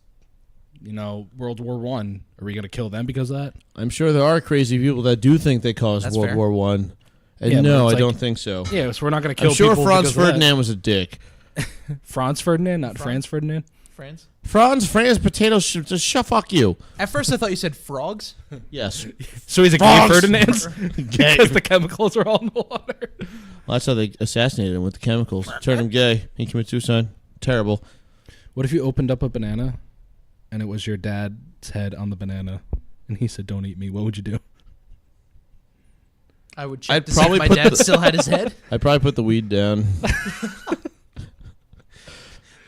World War I. Are we gonna kill them because of that? I'm sure there are crazy people that do think they caused That's World fair. War One. And Yeah, but no, it's I don't like- think so. Yeah, so we're not gonna kill. I'm sure people Franz because of that. Ferdinand was a dick. Franz Ferdinand, not Franz Ferdinand. Friends? Franz potato just fuck you. At first I thought you said frogs. Yes. So he's a gay Franz. Ferdinand because the chemicals are all in the water. Well, that's how they assassinated him, with the chemicals. Turned him gay. He committed suicide. Terrible. What if you opened up a banana, and it was your dad's head on the banana, and he said, "Don't eat me"? What would you do? I would check I'd to see if probably my put dad the- still had his head. I'd probably put the weed down.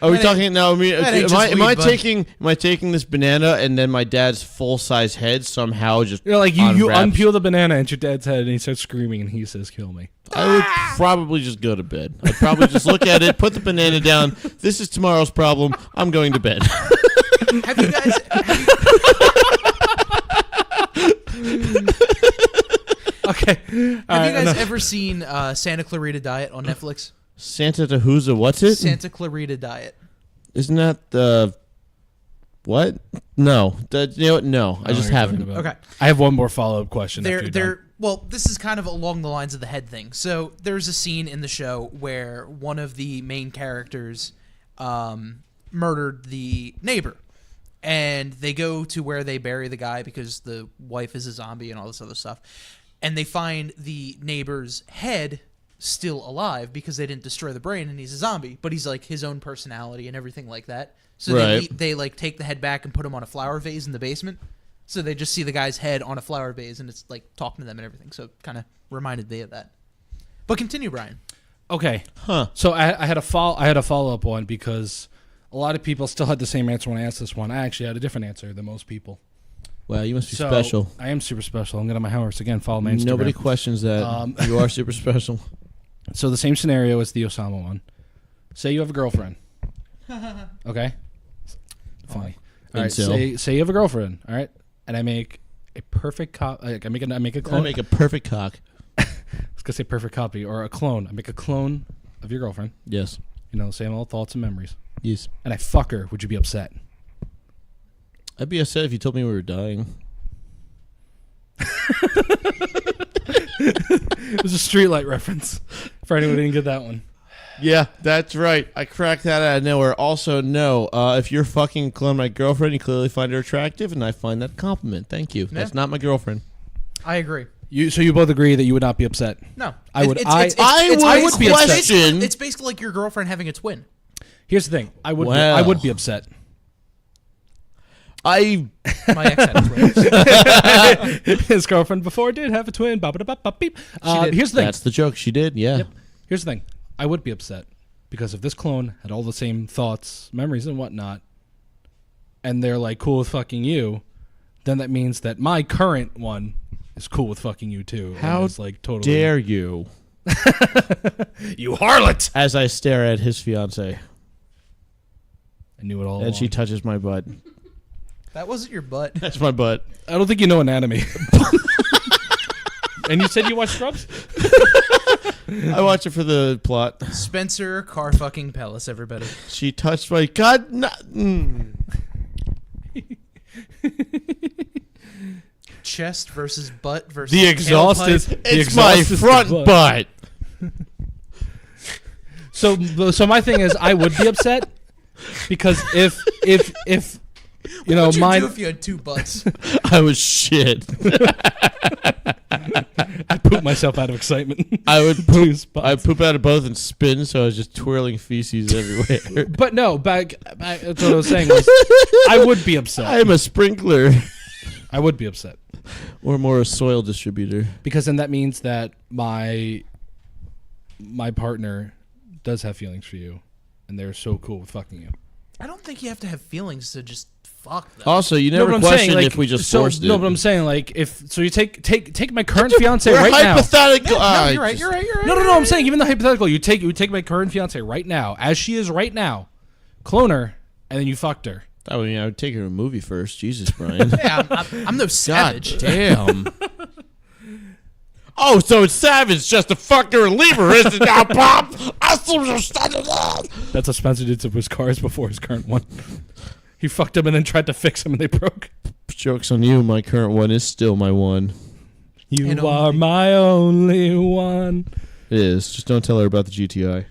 Are we That talking now? that ain't just Am I weed, bud. taking this banana and then my dad's full size head somehow just You unwraps? unpeel the banana and your dad's head, and he starts screaming, and he says, "Kill me." I would probably just go to bed. I'd probably just look at it, put the banana down. This is tomorrow's problem. I'm going to bed. Have you guys? Okay. Have you guys ever seen Santa Clarita Diet on Netflix? Santa Tahuza, what's it? Santa Clarita Diet. Isn't that the what? No, no. I just haven't. Okay. I have one more follow-up question. after you're done. Well, this is kind of along the lines of the head thing. So there's a scene in the show where one of the main characters murdered the neighbor. And they go to where they bury the guy because the wife is a zombie and all this other stuff. And they find the neighbor's head still alive because they didn't destroy the brain and he's a zombie. But he's like his own personality and everything like that. So Right. they like take the head back and put him on a flower vase in the basement. So they just see the guy's head on a flower vase and it's like talking to them and everything. So it kind of reminded me of that. But continue, Brian. Okay. Huh. So I had a follow-up one because a lot of people still had the same answer when I asked this one. I actually had a different answer than most people. Wow, you must be So, special. I am super special. I'm getting on my horse again. Follow my Instagram. Nobody questions that. You are super special. So the same scenario as the Osama one. Say you have a girlfriend. Okay. Funny. All right. Incel. Say you have a girlfriend. All right. And I make a perfect I make a I clone. make a perfect cock. I was gonna say perfect copy or a clone. I make a clone of your girlfriend. Yes. Same old thoughts and memories. Yes. And I fuck her. Would you be upset? I'd be upset if you told me we were dying. It was a streetlight reference for anyone who didn't get that one. Yeah, that's right. I cracked that out of nowhere. Also, no, if you're fucking clone my girlfriend, you clearly find her attractive, and I find that a compliment. Thank you. That's not my girlfriend. I agree. So you both agree that you would not be upset? No. I would- I would be upset. question. It's basically like your girlfriend having a twin. Here's the thing. I would Well. be upset. My ex had a twin. His girlfriend before did have a twin. Ba-ba-da-ba-ba-beep. did. Here's the thing. That's the joke. She did, yeah. Yep. Here's the thing. I would be upset because if this clone had all the same thoughts, memories, and whatnot, and they're like cool with fucking you, then that means that my current one is cool with fucking you too. and How is like totally Dare you? you harlot! As I stare at his fiance, I knew it all. and along. she touches my butt. That wasn't your butt. That's my butt. I don't think you know anatomy. And you said you watched Scrubs? I watch it for the plot. Spencer car fucking Pellis, everybody. She touched my God. Chest versus butt versus The exhaust tailpipe. is It's my front butt. So my thing is, I would be upset because if you know, What would you mine. do if you had two butts? I was shit. I poop myself out of excitement. I would poop. Two spots. I poop out of both and spin, so I was just twirling feces everywhere. But no, back that's what I was saying. Was I would be upset. I'm a sprinkler, I would be upset or more a soil distributor. because then that means that my partner does have feelings for you, and they're so cool with fucking you. I don't think you have to have feelings to just fuck them. Also, you No, never but I'm questioned saying, like, if we just so, forced it. No, but I'm saying, like, if so, you take my current fiance We're right now. hypothetical. No, you're right. You're right. No. I'm saying even the hypothetical. You take my current fiance right now, as she is right now, clone her, and then you fucked her. I mean, I would take her to a movie first. Jesus, Brian. Yeah, I'm no savage. God damn. Oh, so it's savage just to fuck her and leave her, isn't it now, Pop? That's what Spencer did to his cars before his current one. He fucked him and then tried to fix him, and they broke. Joke's on you. My current one is still my one. You And are my only one. It is. Just don't tell her about the GTI.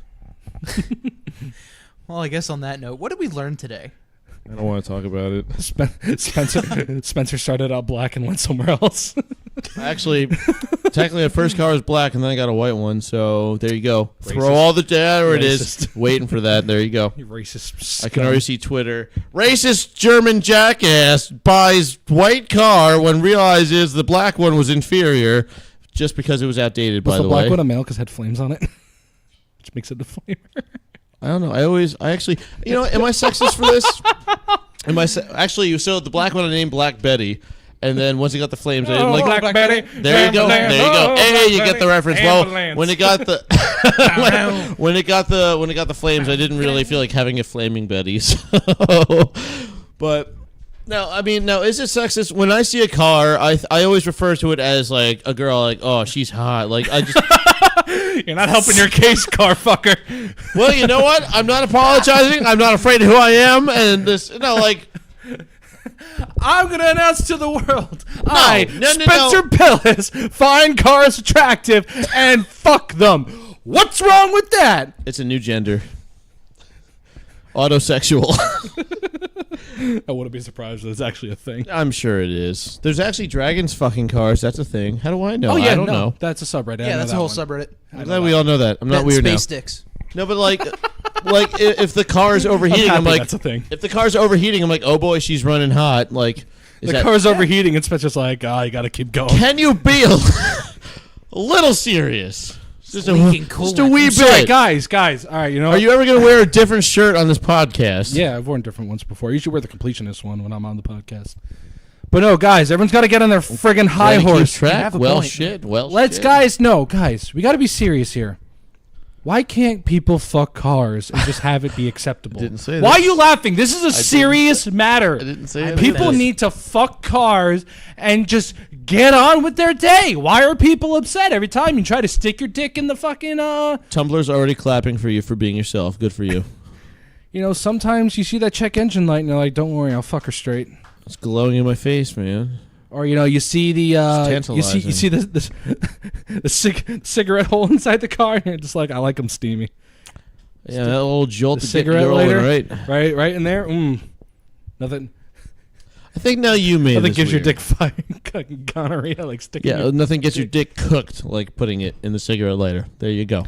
Well, I guess on that note, what did we learn today? I don't want to talk about it. Spencer started out black and went somewhere else. Actually, technically, the first car was black, and then I got a white one. So there you go. Racist. Throw all the there it is. Racist. Waiting for that. There you go. You racist. I can already see Twitter. Racist German jackass buys white car when realizes the black one was inferior, just because it was outdated. Was by the the black way, one a male because it had flames on it? Which makes it a flamer. I don't know. I actually, am I sexist for this? Actually, so the black one I named Black Betty, and then once he got the flames, I didn't like Black Betty. There you go. There you go. Hey, you get the reference. Well, Ambulance. when it got the when it got the flames, I didn't really feel like having a flaming Betty. So, but no, I mean, no, is it sexist? When I see a car, I always refer to it as like a girl, like, oh, she's hot. Like I just. You're not helping your case, car fucker. Well, you know what? I'm not apologizing. I'm not afraid of who I am, and this, like. I'm gonna announce to the world, No. Spencer Pillis, find cars attractive and fuck them. What's wrong with that? It's a new gender. Autosexual. I wouldn't be surprised if it's actually a thing. I'm sure it is. There's actually dragons fucking cars. That's a thing. How do I know? I don't know. That's a subreddit. I Yeah, know that's a that whole one. subreddit. I'm glad we all know that. I'm not That weird space now. sticks. No, but like if the car's overheating, I'm I'm happy like, that's a thing. if the car's overheating, I'm like, oh boy, she's running hot. Like, is The that, car's overheating and Spencer's like, you gotta keep going. can you be a little serious? Just Leaking just a coolant. wee Sorry, bit. guys, all right, you know Are what? you ever gonna wear a different shirt on this podcast? Yeah, I've worn different ones before. You should wear the completionist one when I'm on the podcast. But no, guys, everyone's got to get on their friggin' high Gotta keep horse. track. have a Well, point. shit. Well, Let's, shit. guys, we got to be serious here. Why can't people fuck cars and just have it be acceptable? Didn't say Why that. are you laughing? This is a serious matter. I didn't say that. People need to fuck cars and just get on with their day. Why are people upset every time you try to stick your dick in the fucking Tumblr's already clapping for you for being yourself. Good for you. You know, sometimes you see that check engine light and you're like, don't worry, I'll fuck her straight. It's glowing in my face, man. Or you see the tantalizing. you see the cigarette hole inside the car, and you're just like, I like them steamy. Yeah, that little jolt The to get cigarette you rolling, lighter, right? right in there. Nothing I think now you made this gives your weird. dick fucking gonorrhea, like sticking. Yeah, your nothing gets your dick cooked like putting it in the cigarette lighter. There you go.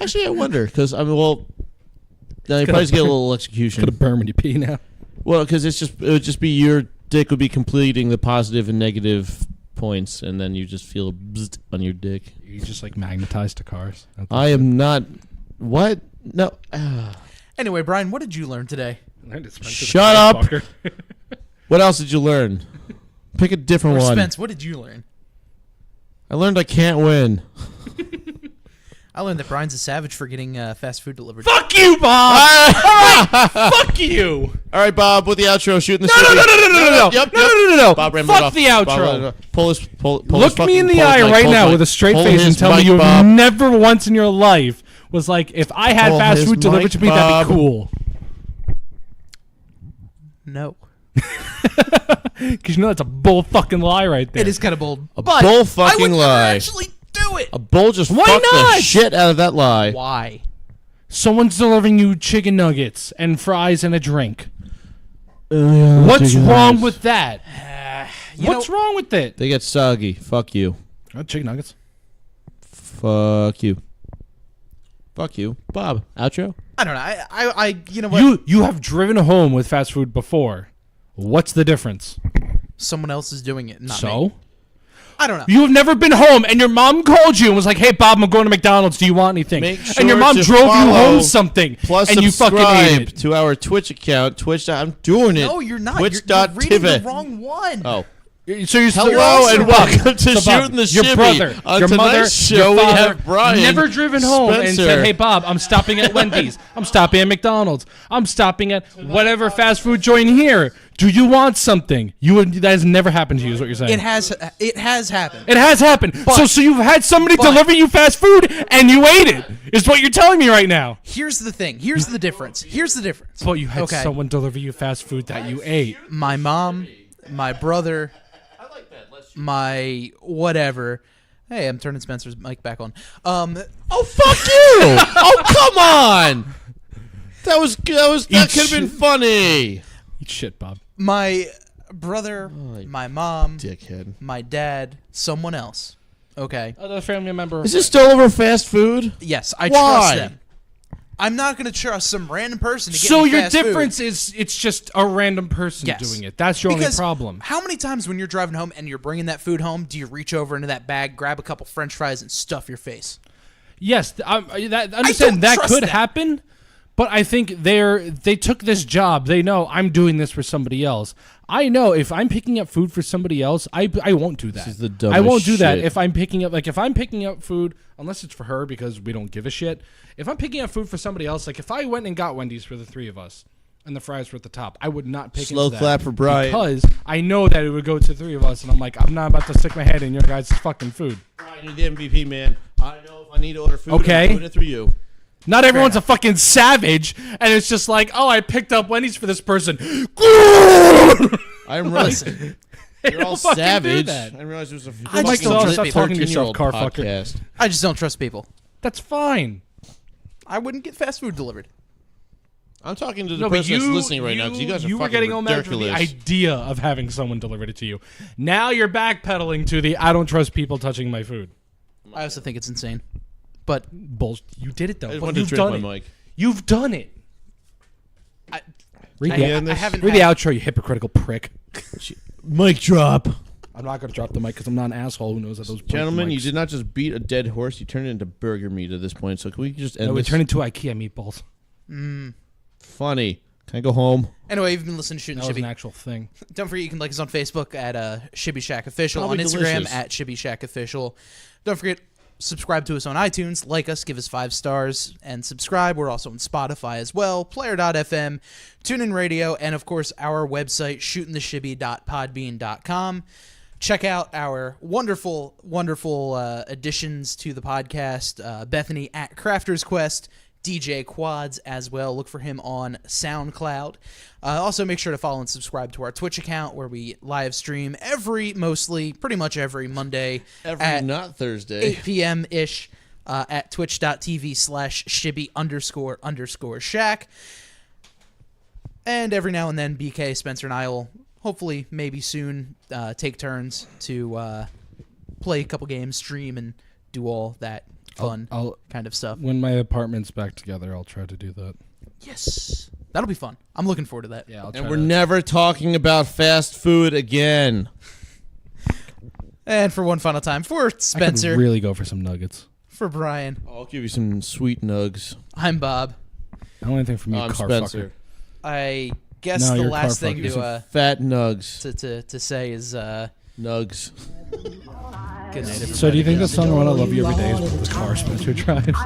Actually, I wonder because now you probably just get a little execution. Could have burned when you pee now. Well, because it would just be your dick would be completing the positive and negative points, and then you just feel bzzzt on your dick. You just like magnetized to cars. I am not. What? No. Anyway, Brian, what did you learn today? Shut up. What else did you learn? Pick a different Or one. Spence, what did you learn? I learned I can't win. I learned that Brian's a savage for getting fast food delivered. Fuck you, Bob. Fuck you. All right, Bob, with the outro, shooting the No, shibby. no. Yep. No. Bob rambled Fuck off. the outro. Pull his Look me in the fucking- eye pull his right mic, now pull with a his straight mic, face pull and his tell me mic, you Bob. never once in your life was like, if I had Pull fast his food delivered to mic, me, that'd be Bob. cool. No. Because you know that's a bull fucking lie right there. It is kind of bold. A but bull I fucking would never lie. actually do it. A bull just Why fucked not? the shit out of that lie. Why? Someone's delivering you chicken nuggets and fries and a drink. What's wrong with that? What's wrong with it? They get soggy. Fuck you. Chicken nuggets. Fuck you. Fuck you. Bob, outro? I don't know. I you know what? You have driven home with fast food before. What's the difference? Someone else is doing it, not So? me. I don't know. You have never been home, and your mom called you and was like, "Hey, Bob, I'm going to McDonald's. Do you want anything?" Make sure and your mom to drove you follow, home something, plus and you fucking ate subscribe it. to our Twitch account. Twitch. I'm doing it. No, you're not. Twitch.tv. You're reading the wrong one. Oh. So you're Hello and welcome to So Bob, Shootin the your Shibby. brother, On your mother, tonight's show, your father, we have Brian, never driven home and Spencer. said, "Hey Bob, I'm stopping at Wendy's. I'm stopping at McDonald's. I'm stopping at whatever fast food joint here. Do you want something?" That has never happened to you. Is what you're saying? It has happened. It has happened. So you've had somebody deliver you fast food and you ate it. Is what you're telling me right now. Here's the thing. Here's the difference. But you had someone deliver you fast food that you ate. My mom, my brother, my whatever. Hey, I'm turning Spencer's mic back on. Oh fuck you! Oh come on! That could have been funny. Eat shit, Bob. My brother, my mom, Dickhead. my dad, someone else. Okay. Other family member. Is this still over fast food? Yes, I Why? trust them. I'm not going to trust some random person to get So me your fast food. difference is it's just a random person Yes. doing it. That's your only Because problem. How many times when you're driving home and you're bringing that food home, do you reach over into that bag, grab a couple French fries, and stuff your face? Yes, understand that trust could that. happen, but I think they took this job. They know I'm doing this for somebody else. I know if I'm picking up food for somebody else, I won't do that. This is the dumbest I won't do that shit. if I'm picking up food, unless it's for her because we don't give a shit. If I'm picking up food for somebody else, like if I went and got Wendy's for the three of us and the fries were at the top, I would not pick Slow into that clap for Brian. because I know that it would go to the three of us, and I'm like, I'm not about to stick my head in your guys' fucking food. Brian, you're the MVP, man. I know if I need to order food, Okay. I'm doing it through you. Not everyone's a fucking savage, and it's just like, oh, I picked up Wendy's for this person. I'm right. You're all fucking do savage. that. I realized it was a I just don't trust stop people. talking to yourself, 13-year-old car fucker. podcast. I just don't trust people. That's fine. I wouldn't get fast food delivered. I'm talking to the person that's listening right now because you guys are you were fucking getting all mad for the ridiculous. idea of having someone delivered it to you. Now you're backpedaling to the I don't trust people touching my food. I also think it's insane. But Bullshit. You did it though. I just But wanted to you've drink done my it. mic. You've done it. Read the, end I this? haven't read the had- outro, you hypocritical prick. Mic drop. I'm not going to drop the mic because I'm not an asshole who knows that those Gentlemen, you mics. did not just beat a dead horse. You turned it into burger meat at this point. So can we just end No, we this? turned into IKEA meatballs. Funny. Can I go home? Anyway, you've been listening to Shootin' That was an Shibby. actual thing. Don't forget you can like us on Facebook at Shibby Shack Official, Probably on Instagram delicious. at Shibby Shack Official. Don't forget, subscribe to us on iTunes, like us, give us 5 stars, and subscribe. We're also on Spotify as well, Player.fm, TuneIn Radio, and of course our website, shootintheshibby.podbean.com. Check out our wonderful, wonderful additions to the podcast, Bethany at Crafter's Quest, DJ Quads as well. Look for him on SoundCloud. Also, make sure to follow and subscribe to our Twitch account where we live stream pretty much every Monday at Not Thursday. 8 p.m.-ish at twitch.tv/shibby__shack. And every now and then, BK, Spencer, and I will hopefully, maybe soon, take turns to play a couple games, stream, and do all that fun I'll kind of stuff. when my apartment's back together, I'll try to do that. Yes. That'll be fun. I'm looking forward to that. Yeah, I'll try And we're to. never talking about fast food again. And for one final time, for I Spencer, could really go for some nuggets. for Brian, I'll give you some sweet nugs. I'm Bob. I don't want anything from you, I'm car Spencer. I guess No, the you're last car thing fucker. to Fat nugs. to say is Nugs. good night, everybody. So do you think the song I Want to Love You Every Day is what the car Spencer drives?